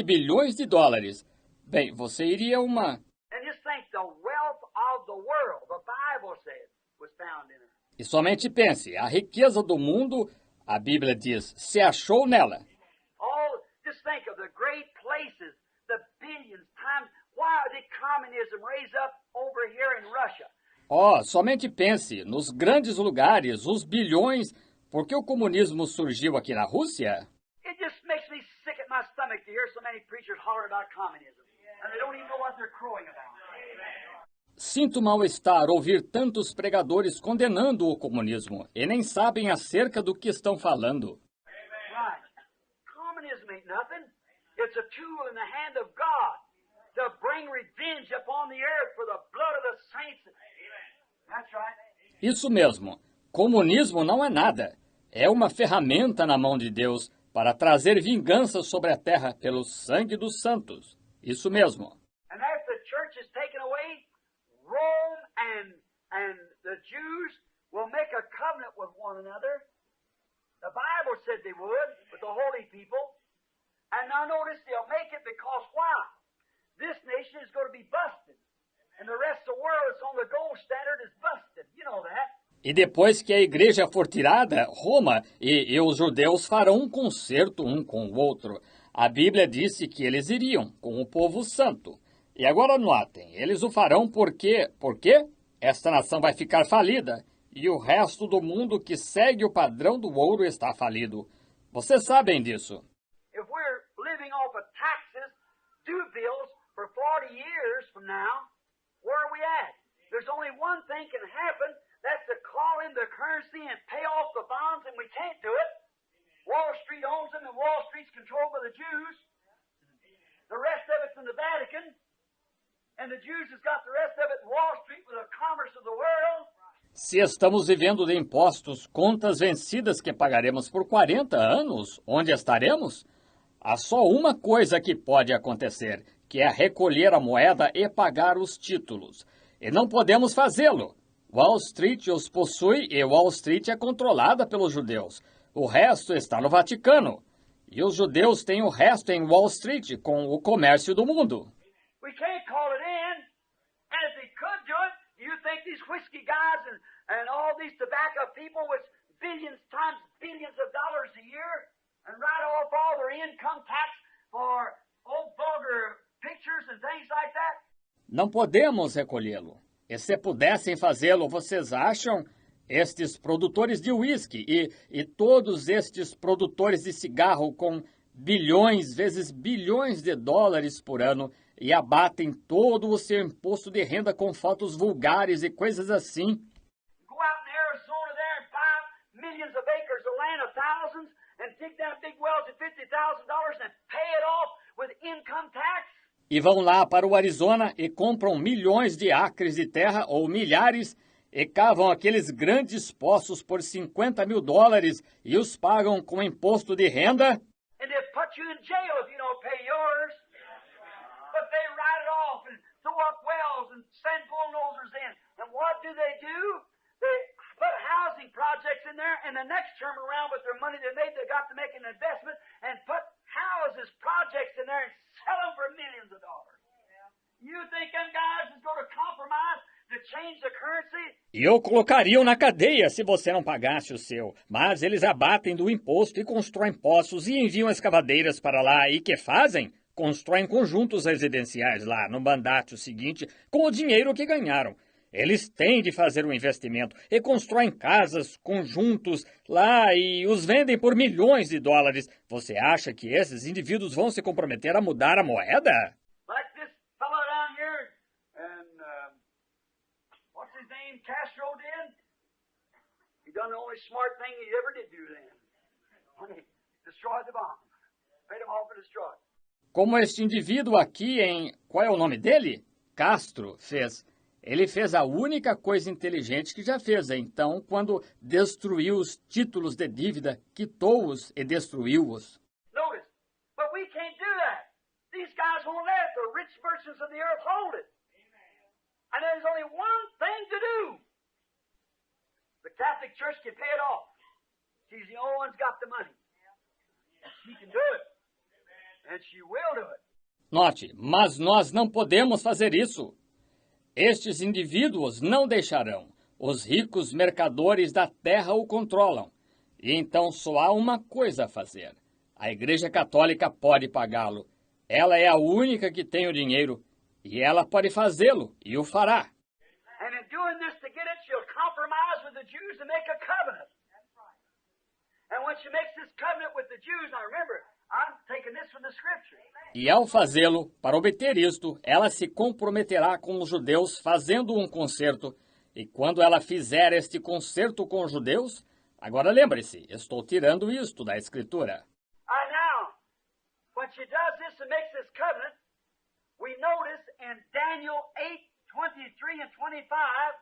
de dólares. Bem, você iria uma... and just think, the wealth of the world, the Bible said, was found in her. E somente pense, a riqueza do mundo, a Bíblia diz, se achou nela. Just think of the great places, the billions times. Why did communism raise up over here in Russia? Oh, somente pense, nos grandes lugares, os bilhões, por que o comunismo surgiu aqui na Rússia? It just makes me sick at my stomach to hear so many preachers holler about communism. And they don't even know what they're crowing about. Sinto mal-estar ouvir tantos pregadores condenando o comunismo e nem sabem acerca do que estão falando. Right. Communism ain't nothing. It's a tool in the hand of God to bring revenge upon the earth for the blood of the saints. That's right. Isso mesmo. Comunismo não é nada. É uma ferramenta na mão de Deus para trazer vingança sobre a terra pelo sangue dos santos. Isso mesmo. And after the church is taken away, Rome and the Jews will make a covenant with one another. The Bible said they would, with the holy people. And now notice they'll make it because why? This nation is going to be busted. And the rest of the world that's on the gold standard is busted. You know that. E depois que a igreja for tirada, Roma e os judeus farão um concerto um com o outro. A Bíblia disse que eles iriam com o povo santo. E agora notem, eles o farão por quê? Esta nação vai ficar falida e o resto do mundo que segue o padrão do ouro está falido. Vocês sabem disso. If we're living off of taxes, due bills for 40 years from now, where are we at? There's only one thing can happen. That's to call in the currency and pay off the bonds, and we can't do it. Wall Street owns them, and Wall Street's controlled by the Jews. The rest of it's in the Vatican, and the Jews has got the rest of it in Wall Street with the commerce of the world. Se estamos vivendo de impostos, contas vencidas que pagaremos por 40 anos, onde estaremos? Há só uma coisa que pode acontecer, que é recolher a moeda e pagar os títulos. E não podemos fazê-lo. Wall Street os possui e Wall Street é controlada pelos judeus. O resto está no Vaticano. E os judeus têm o resto em Wall Street, com o comércio do mundo. We can't call it in. And if they could do it, you think these whiskey guys and all these tobacco people with billions times billions of dollars a year and write off all their income tax for old vulgar pictures and things like that? Não podemos recolhê-lo. E se pudessem fazê-lo, vocês acham? Estes produtores de uísque e todos estes produtores de cigarro com bilhões vezes bilhões de dólares por ano e abatem todo o seu imposto de renda com fotos vulgares e coisas assim. Go out in Arizona there and buy millions of acres of land dig down big wells at $50,000 and pay it off with income tax. E vão lá para o Arizona e compram milhões de acres de terra ou milhares e cavam aqueles grandes poços por $50.000 e os pagam com imposto de renda. And they put you in jail if you don't pay yours. But they write it off and throw up wells and send bulldozers in. And what do? They put housing projects in there, and the next term around with their money they made, they got to make an investment and put houses, projects in there and sell them for millions of dollars. You think them guys is going to compromise to change the currency? E eu colocariam na cadeia se você não pagasse o seu. Mas eles abatem do imposto e constroem poços e enviam escavadeiras para lá. E que fazem? Constroem conjuntos residenciais lá no mandato seguinte com o dinheiro que ganharam. Eles têm de fazer um investimento e constroem casas, conjuntos lá e os vendem por milhões de dólares. Você acha que esses indivíduos vão se comprometer a mudar a moeda? Like this fellow down here, and what's his name, Castro did? He done the only smart thing he ever did do then. When he destroyed the bombs. Paid them all for destroy. Como este indivíduo aqui em... Qual é o nome dele? Castro fez. Ele fez a única coisa inteligente que já fez, então, quando destruiu os títulos de dívida, quitou-os e destruiu-os. Notice, but we can't do that. These guys won't let it. The rich merchants of the earth hold it. And there's only one thing to do. The Catholic Church can pay it off. She's the only one's got the money. She can do it. And she will do it. Note, mas nós não podemos fazer isso. Estes indivíduos não deixarão. Os ricos mercadores da terra o controlam. E então só há uma coisa a fazer. A Igreja Católica pode pagá-lo. Ela é a única que tem o dinheiro. E ela pode fazê-lo, e o fará. And in doing this to get it, she'll compromise with the Jews to make a covenant. And when she makes this covenant with the Jews, now remember, I'm taking this from the Scripture. E ao fazê-lo, para obter isto, ela se comprometerá com os judeus fazendo um concerto. E quando ela fizer este concerto com os judeus, agora lembre-se, estou tirando isto da Escritura. Now, when she does this and makes this covenant, we notice in Daniel 8:23 and 25,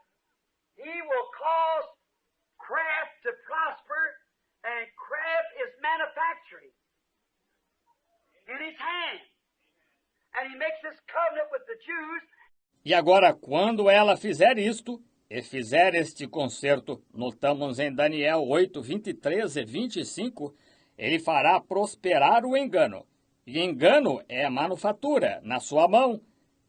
he will cause craft to prosper, and craft is manufacturing in his hand. And he makes this covenant with the Jews. E agora, quando ela fizer isto, e fizer este concerto, notamos em Daniel 8:23 e 25, ele fará prosperar o engano. E engano é manufatura, na sua mão.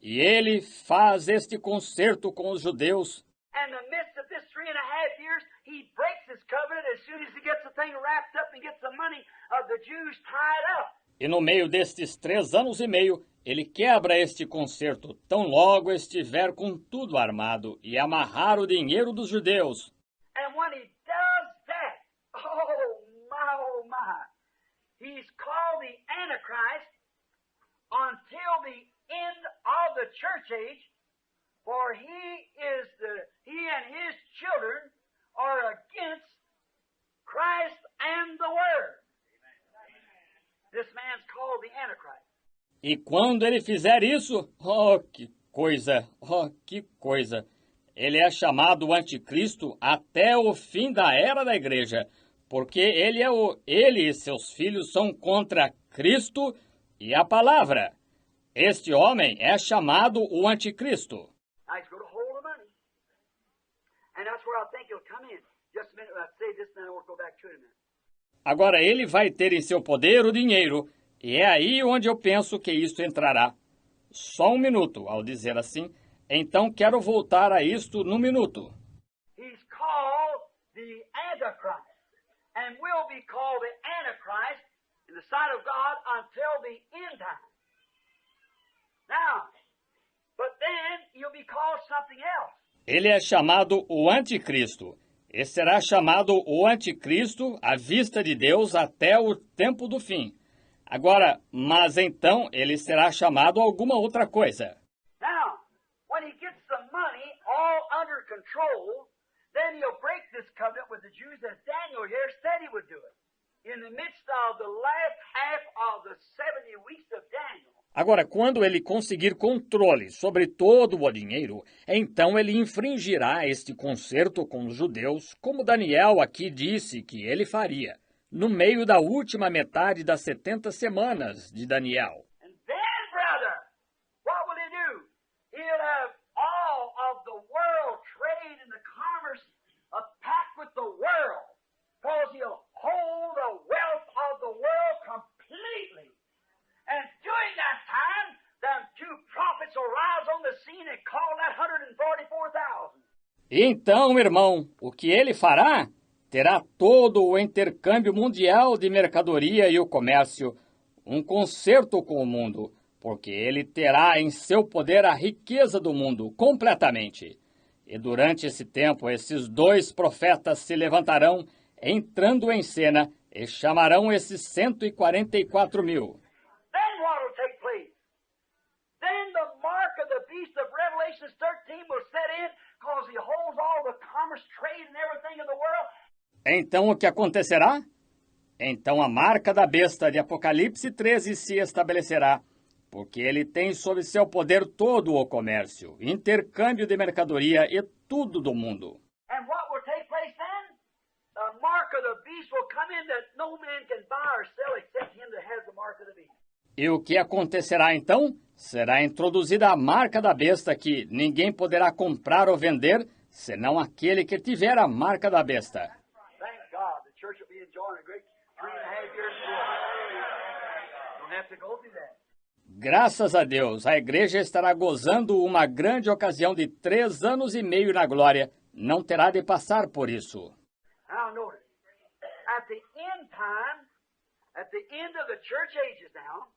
E ele faz este concerto com os judeus. And in the midst of this 3.5 years, he breaks his covenant as soon as he gets the thing wrapped up and gets the money of the Jews tied up. E no meio destes 3 anos e meio, ele quebra este concerto, tão logo estiver com tudo armado, e amarrar o dinheiro dos judeus. And when he does that, oh my, he's called the Antichrist until the end of the church age, for he and his children are against Christ and the Word. This man's called the Antichrist. E quando ele fizer isso, oh que coisa, ele é chamado Anticristo até o fim da era da igreja, porque ele e seus filhos são contra Cristo e a palavra. Este homem é chamado o Anticristo. Now he's going to hold the money. And that's where I think he'll come in. Just a minute, I'll say this, then I'll go back to it a minute. Agora ele vai ter em seu poder o dinheiro, e é aí onde eu penso que isto entrará. Só um minuto, ao dizer assim, então quero voltar a isto num minuto. He's called the Antichrist, and will be called the Antichrist in the sight of God until the end time. Now, but then he'll be called something else. Ele é chamado o Anticristo, e será chamado o Anticristo à vista de Deus até o tempo do fim. Agora, mas então ele será chamado alguma outra coisa. Now, when he gets the money all under control, then he'll break this covenant with the Jews as Daniel here said he would do it. in the midst of the last half of the 70 weeks of Daniel, Agora, quando ele conseguir controle sobre todo o dinheiro, então ele infringirá este concerto com os judeus, como Daniel aqui disse que ele faria, no meio da última metade das 70 semanas de Daniel. and then, brother, what will he do? He'll have all of the world trade and the commerce a pact with the world, because he'll hold the wealth of the world completely. And during that time, them two prophets will rise on the scene and call that 144,000. Então, irmão, o que ele fará? Terá todo o intercâmbio mundial de mercadoria e o comércio, um concerto com o mundo, porque ele terá em seu poder a riqueza do mundo completamente. E durante esse tempo, esses dois profetas se levantarão, entrando em cena, e chamarão esses 144 mil. Then what will take place? Then the mark of the beast of Revelation 13 will set in, because he holds all the commerce, trade, and everything in the world. Então o que acontecerá? Então a marca da besta de Apocalipse 13 se estabelecerá, porque ele tem sob seu poder todo o comércio, intercâmbio de mercadoria e tudo do mundo. And what will take place then? The mark of the beast will come in that no man can buy or sell except him that has the mark of the beast. E o que acontecerá então? Será introduzida a marca da besta que ninguém poderá comprar ou vender, senão aquele que tiver a marca da besta. Thank God, the church will be enjoying a great 3.5 years war. Don't have to go through that. Graças a Deus, a igreja estará gozando uma grande ocasião de 3 anos e meio na glória. Não terá de passar por isso. Now notice, at the end time, at the end of the church ages now,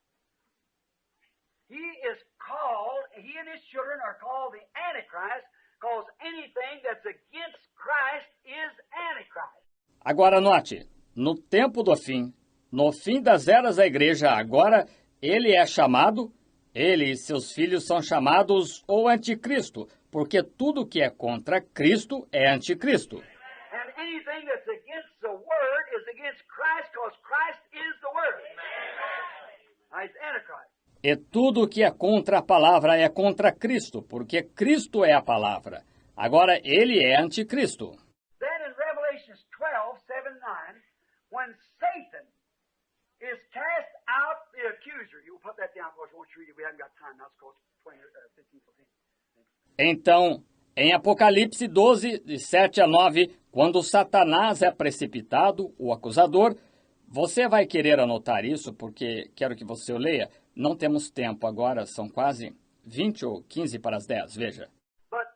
he is called, he and his children are called the Antichrist, because anything that's against Christ is Antichrist. Agora note, no tempo do fim, no fim das eras da igreja, agora ele é chamado, ele e seus filhos são chamados o Anticristo, porque tudo que é contra Cristo é Anticristo. And anything that's against the Word is against Christ, because Christ is the Word. He's Antichrist. E tudo que é contra a palavra é contra Cristo, porque Cristo é a palavra. Agora ele é Anticristo. Then in Revelation 12, 7, 9, when Satan is cast out the accuser. You'll put that down because you won't read it. We haven't got time now. It's close 20, 15, 14. Então, em Apocalipse 12, de 7 a 9, quando Satanás é precipitado, o acusador, você vai querer anotar isso, porque quero que você o leia. Não temos tempo agora, são quase 20 ou 15 para as 10, veja. But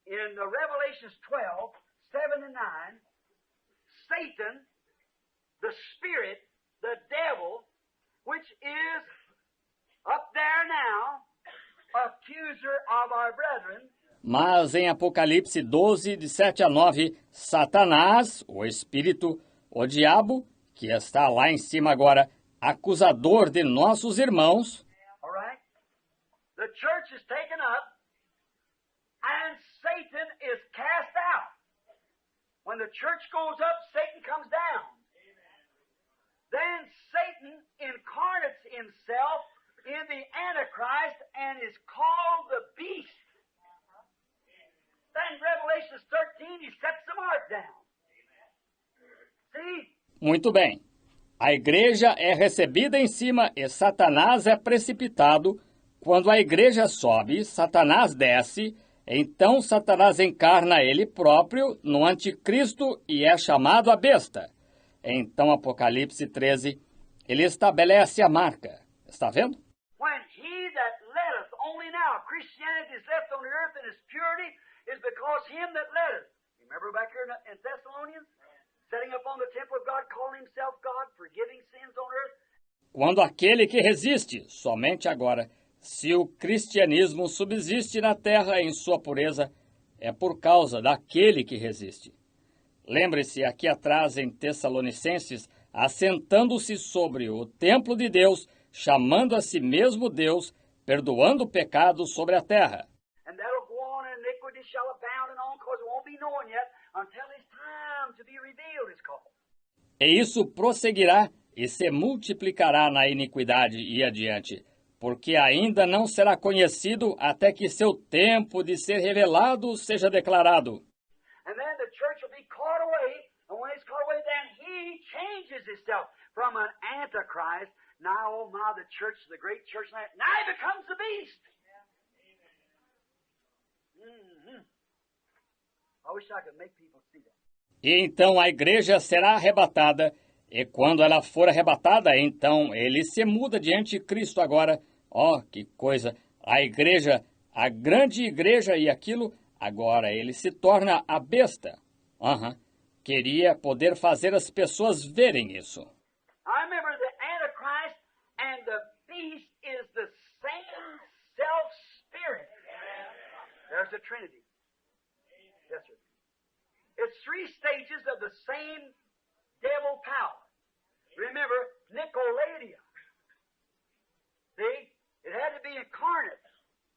in the Revelations 12, 7 and 9, Satan, the spirit, the devil, which is up there now, accuser of our brethren. Mas em Apocalipse 12, de 7 a 9, Satanás, o espírito, o diabo, que está lá em cima agora, acusador de nossos irmãos, All right? The church is taken up, and Satan is cast out. When the church goes up, Satan comes down. Then Satan incarnates himself in the Antichrist and is called the beast. Then Revelation 13, he sets the mark down. See? muito bem. A igreja é recebida em cima e Satanás é precipitado. Quando a igreja sobe, Satanás desce. Então Satanás encarna ele próprio no anticristo e é chamado a besta. Então Apocalipse 13, ele estabelece a marca. Está vendo? When he that letteth, only now Christianity is left on the earth in its purity, is because him that letteth. Remember back here in Thessalonians? Setting up on the temple of God, calling himself God, forgiving sins on earth. Quando aquele que resiste, somente agora, se o cristianismo subsiste na terra em sua pureza, é por causa daquele que resiste. Lembre-se aqui atrás em Tessalonicenses, assentando-se sobre o templo de Deus, chamando a si mesmo Deus, perdoando o pecado sobre a terra. And that'll go on, and iniquity shall abound and on, because it won't be known yet until his time to be revealed is called. E isso prosseguirá e se multiplicará na iniquidade e adiante, porque ainda não será conhecido até que seu tempo de ser revelado seja declarado. And then the church will be caught away, and when it's caught away, then he changes himself from an antichrist. Now, oh my, the church, the great church, now he becomes the beast. I wish I could make people see that. E então a igreja será arrebatada, e quando ela for arrebatada, então ele se muda de anticristo agora. Oh, que coisa! A igreja, a grande igreja e aquilo, agora ele se torna a besta. Queria poder fazer as pessoas verem isso. I remember the Antichrist and the beast is the same self-spirit. There's the Trinity. Yes, sir. It's three stages of the same devil power. Remember, Nicolaitia. See? It had to be incarnate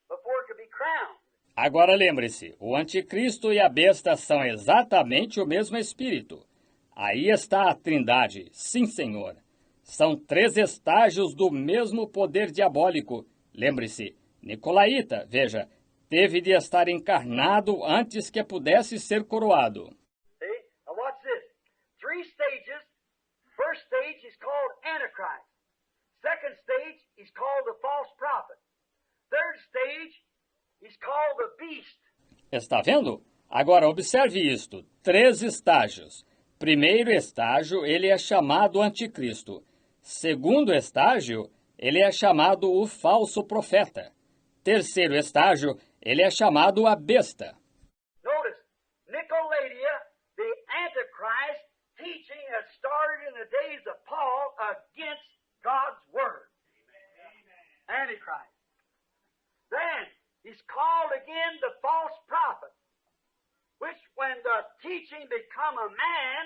before it could be crowned. Agora lembre-se, o anticristo e a besta são exatamente o mesmo espírito. Aí está a trindade, sim, Senhor. São três estágios do mesmo poder diabólico. Lembre-se, Nicolaíta, veja, teve de estar encarnado antes que pudesse ser coroado. See? Now watch this. Three stages. First stage is called Antichrist. Second stage is called the false prophet. Third stage is called the beast. Está vendo? Agora observe isto. 3 estágios. Primeiro estágio, ele é chamado anticristo. Segundo estágio, ele é chamado o falso profeta. Terceiro estágio, ele é chamado a besta. Notice, Nicolaitia, the Antichrist teaching had started in the days of Paul against God's Word. Antichrist. Then he's called again the false prophet, which when the teaching become a man,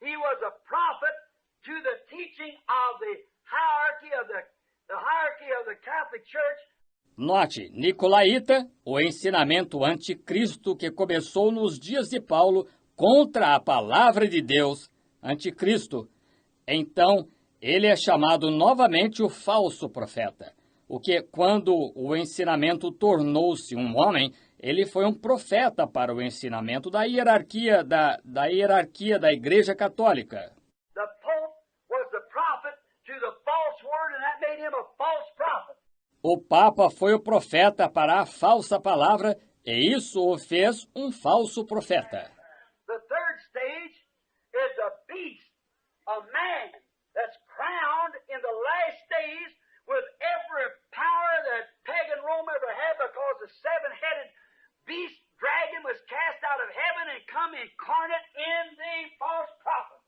he was a prophet to the teaching of the hierarchy of the Catholic Church. Note, Nicolaíta, o ensinamento anticristo que começou nos dias de Paulo contra a palavra de Deus, anticristo. Então, ele é chamado novamente o falso profeta. O que, quando o ensinamento tornou-se um homem, ele foi um profeta para o ensinamento da hierarquia da Igreja Católica. The Pope was the prophet to the false word, and that made him a false prophet. O Papa foi o profeta para a falsa palavra, e isso o fez um falso profeta. The third stage is a beast, a man that's crowned in the last days with every power that pagan Rome ever had, because the seven-headed beast dragon was cast out of heaven and come incarnate in the false prophet.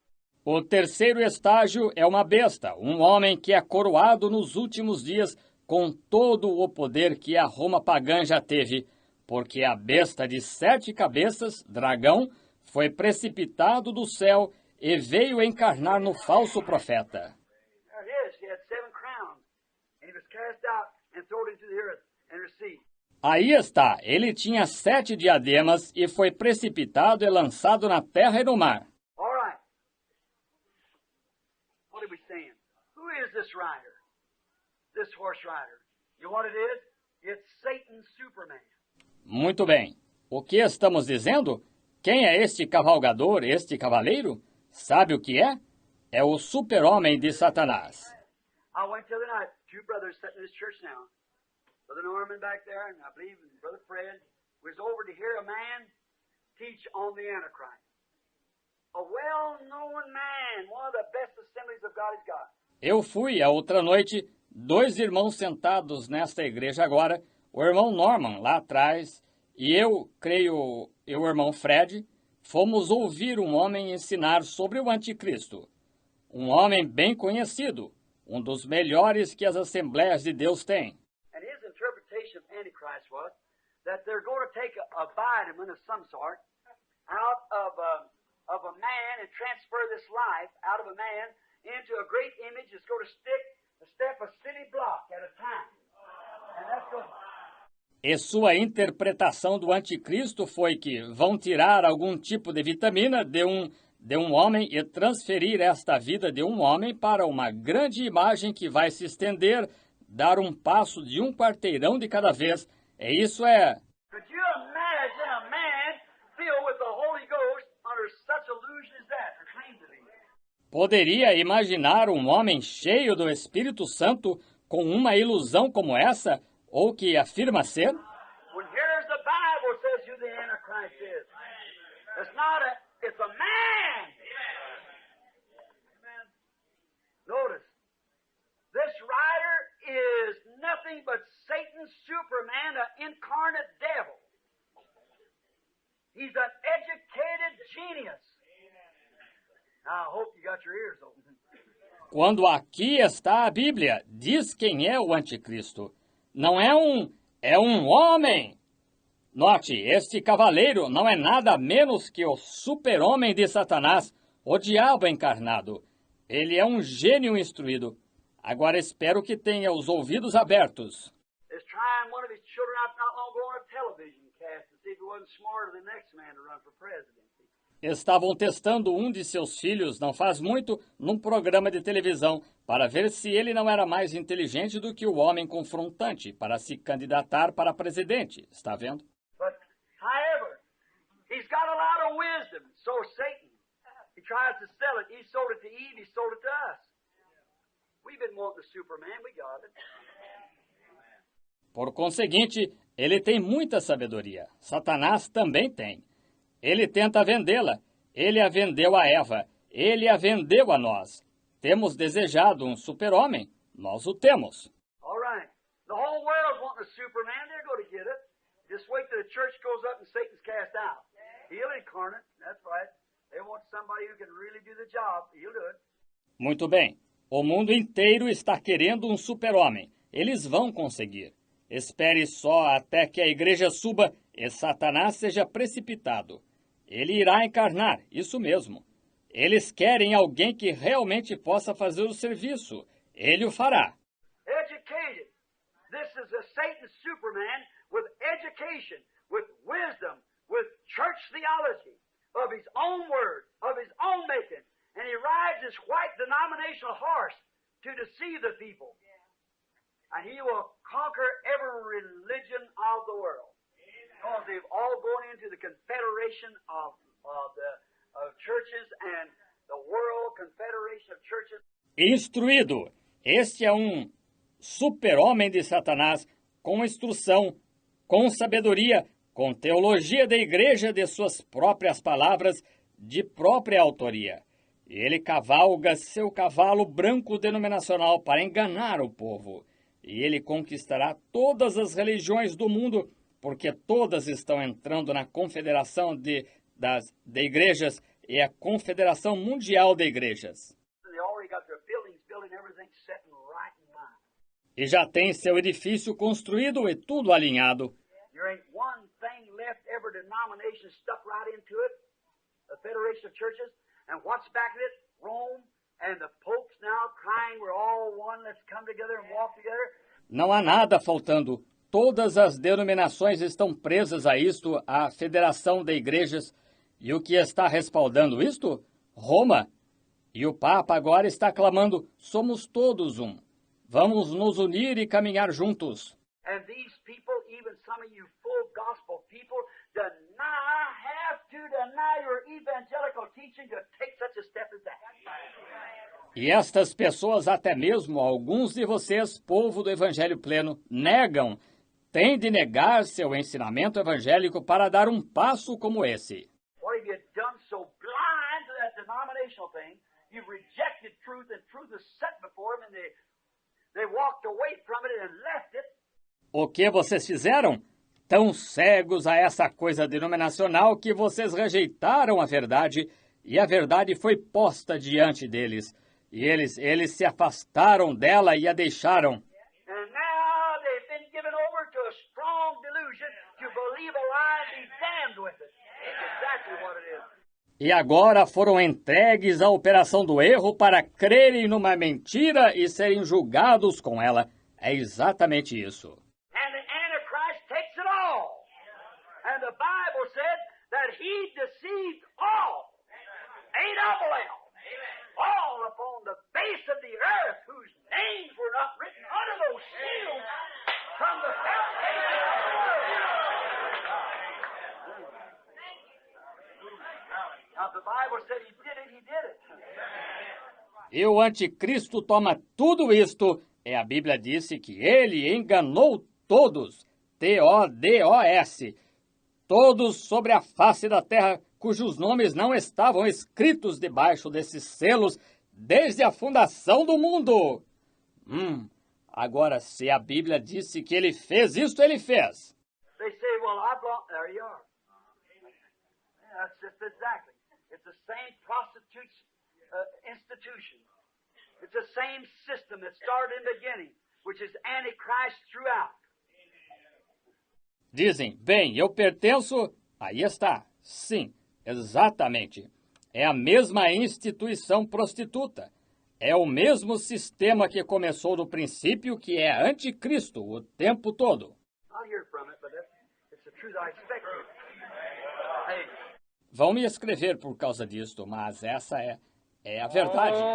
O terceiro estágio é uma besta, um homem que é coroado nos últimos dias com todo o poder que a Roma pagã já teve, porque a besta de 7 cabeças, dragão, foi precipitado do céu e veio encarnar no falso profeta. There it is. He had 7 crowns, and he was cast out and thrown into the earth and received. Aí está, ele tinha 7 diademas e foi precipitado e lançado na terra e no mar. All right. What are we saying? Who is this rider? This horse rider. You know what it is? It's Satan's Superman. Muito bem. O que estamos dizendo? Quem é este cavalgador, este cavaleiro? Sabe o que é? É o super-homem de Satanás. I went the other night, 2 brothers sitting in this church now. Brother Norman back there, and I believe Brother Fred, was over to hear a man teach on the Antichrist. A well-known man, one of the best assemblies of God has got. Eu fui a outra noite, 2 irmãos sentados nesta igreja agora, o irmão Norman lá atrás, e eu, creio, e o irmão Fred, fomos ouvir um homem ensinar sobre o anticristo. Um homem bem conhecido, um dos melhores que as Assembleias de Deus têm. And his interpretation of Antichrist was that they're going to take a vitamin of some sort out of a man and transfer this life out of a man into a great image that's going to step a city block at a time. And that's going to... E sua interpretação do anticristo foi que vão tirar algum tipo de vitamina de um homem e transferir esta vida de um homem para uma grande imagem que vai se estender, dar um passo de um quarteirão de cada vez. E isso é... Could you imagine a man filled with the Holy Ghost under such illusion as that, or claim to be? Poderia imaginar um homem cheio do Espírito Santo com uma ilusão como essa, ou que afirma ser? When here's the Bible says who the Antichrist is. It's not it's a man. Notice, this writer is nothing but Satan's Superman, an incarnate devil. He's an educated genius. Now, I hope you got your ears open. Quando aqui está a Bíblia, diz quem é o anticristo. Não é um homem. Note, este cavaleiro não é nada menos que o super-homem de Satanás, o diabo encarnado. Ele é um gênio instruído. Agora espero que tenha os ouvidos abertos. Is trying one of his children out not long ago on a television cast to see if he wasn't smarter than the next man to run for presidency. Estavam testando um de seus filhos, não faz muito, num programa de televisão, para ver se ele não era mais inteligente do que o homem confrontante para se candidatar para presidente. Está vendo? But, however, he's got a lot of wisdom. So is Satan. He tries to sell it. He sold it to Eve. He sold it to us. We've been wanting the Superman. We got it. Por conseguinte, ele tem muita sabedoria. Satanás também tem. Ele tenta vendê-la. Ele a vendeu a Eva. Ele a vendeu a nós. Temos desejado um super-homem. Nós o temos. All right. The whole world's wanting a Superman. They're going to get it. Just wait till the church goes up and Satan's cast out. He'll incarnate. That's right. They want somebody who can really do the job. He'll do it. Muito bem. O mundo inteiro está querendo um super-homem. Eles vão conseguir. Espere só até que a igreja suba e Satanás seja precipitado. Ele irá encarnar, isso mesmo. Eles querem alguém que realmente possa fazer o serviço. Ele o fará. Educated. This is a Satan Superman with education, with wisdom, with church theology, of his own word, of his own making. And he rides his white denominational horse to deceive the people. And he will conquer every religion of the world. Because they've all gone into the confederation of churches and the World Confederation of Churches. Instruído. Este é um super-homem de Satanás com instrução, com sabedoria, com teologia da igreja de suas próprias palavras, de própria autoria. Ele cavalga seu cavalo branco denominacional para enganar o povo. E ele conquistará todas as religiões do mundo, porque todas estão entrando na confederação de igrejas e a confederação mundial de igrejas. E já tem seu edifício construído e tudo alinhado. Não há nada faltando. Todas as denominações estão presas a isto, a Federação de Igrejas. E o que está respaldando isto? Roma. E o Papa agora está clamando, somos todos um. Vamos nos unir e caminhar juntos. And these people, even some of you full gospel people, have to deny your evangelical teaching to take such a step as that. E estas pessoas, até mesmo alguns de vocês, povo do Evangelho pleno, negam, têm de negar seu ensinamento evangélico para dar um passo como esse. What have you done so blind to that denominational thing? You've rejected truth, and truth is set before them, and they walked away from it and left it. O que vocês fizeram? Tão cegos a essa coisa denominacional que vocês rejeitaram a verdade, e a verdade foi posta diante deles. E eles se afastaram dela e a deixaram. And now they've been given over to a strong delusion to believe a lie and be damned with it. That's exactly what it is. E agora foram entregues à operação do erro para crerem numa mentira e serem julgados com ela. É exatamente isso. And the Antichrist takes it all. And the Bible said that he deceived all. A-double-L, all upon the face of the earth, whose names were not written under those seals from the foundation of the world. Now, the Bible said he did it, he did it. E o anticristo toma tudo isto, e a Bíblia disse que ele enganou todos, T-O-D-O-S, todos sobre a face da terra, cujos nomes não estavam escritos debaixo desses selos desde a fundação do mundo. Agora, se a Bíblia disse que ele fez isto, ele fez. They say, well, I belong... There you are. Yeah, that's just exactly. It's the same prostitute's institution. It's the same system that started in the beginning, which is Antichrist throughout. Dizem, bem, eu pertenço... Aí está. Sim, exatamente. É a mesma instituição prostituta. É o mesmo sistema que começou no princípio, que é anticristo o tempo todo. I'll hear from it, but it's the truth I expect. Hey. Vão me escrever por causa disto, mas essa é a verdade. Estou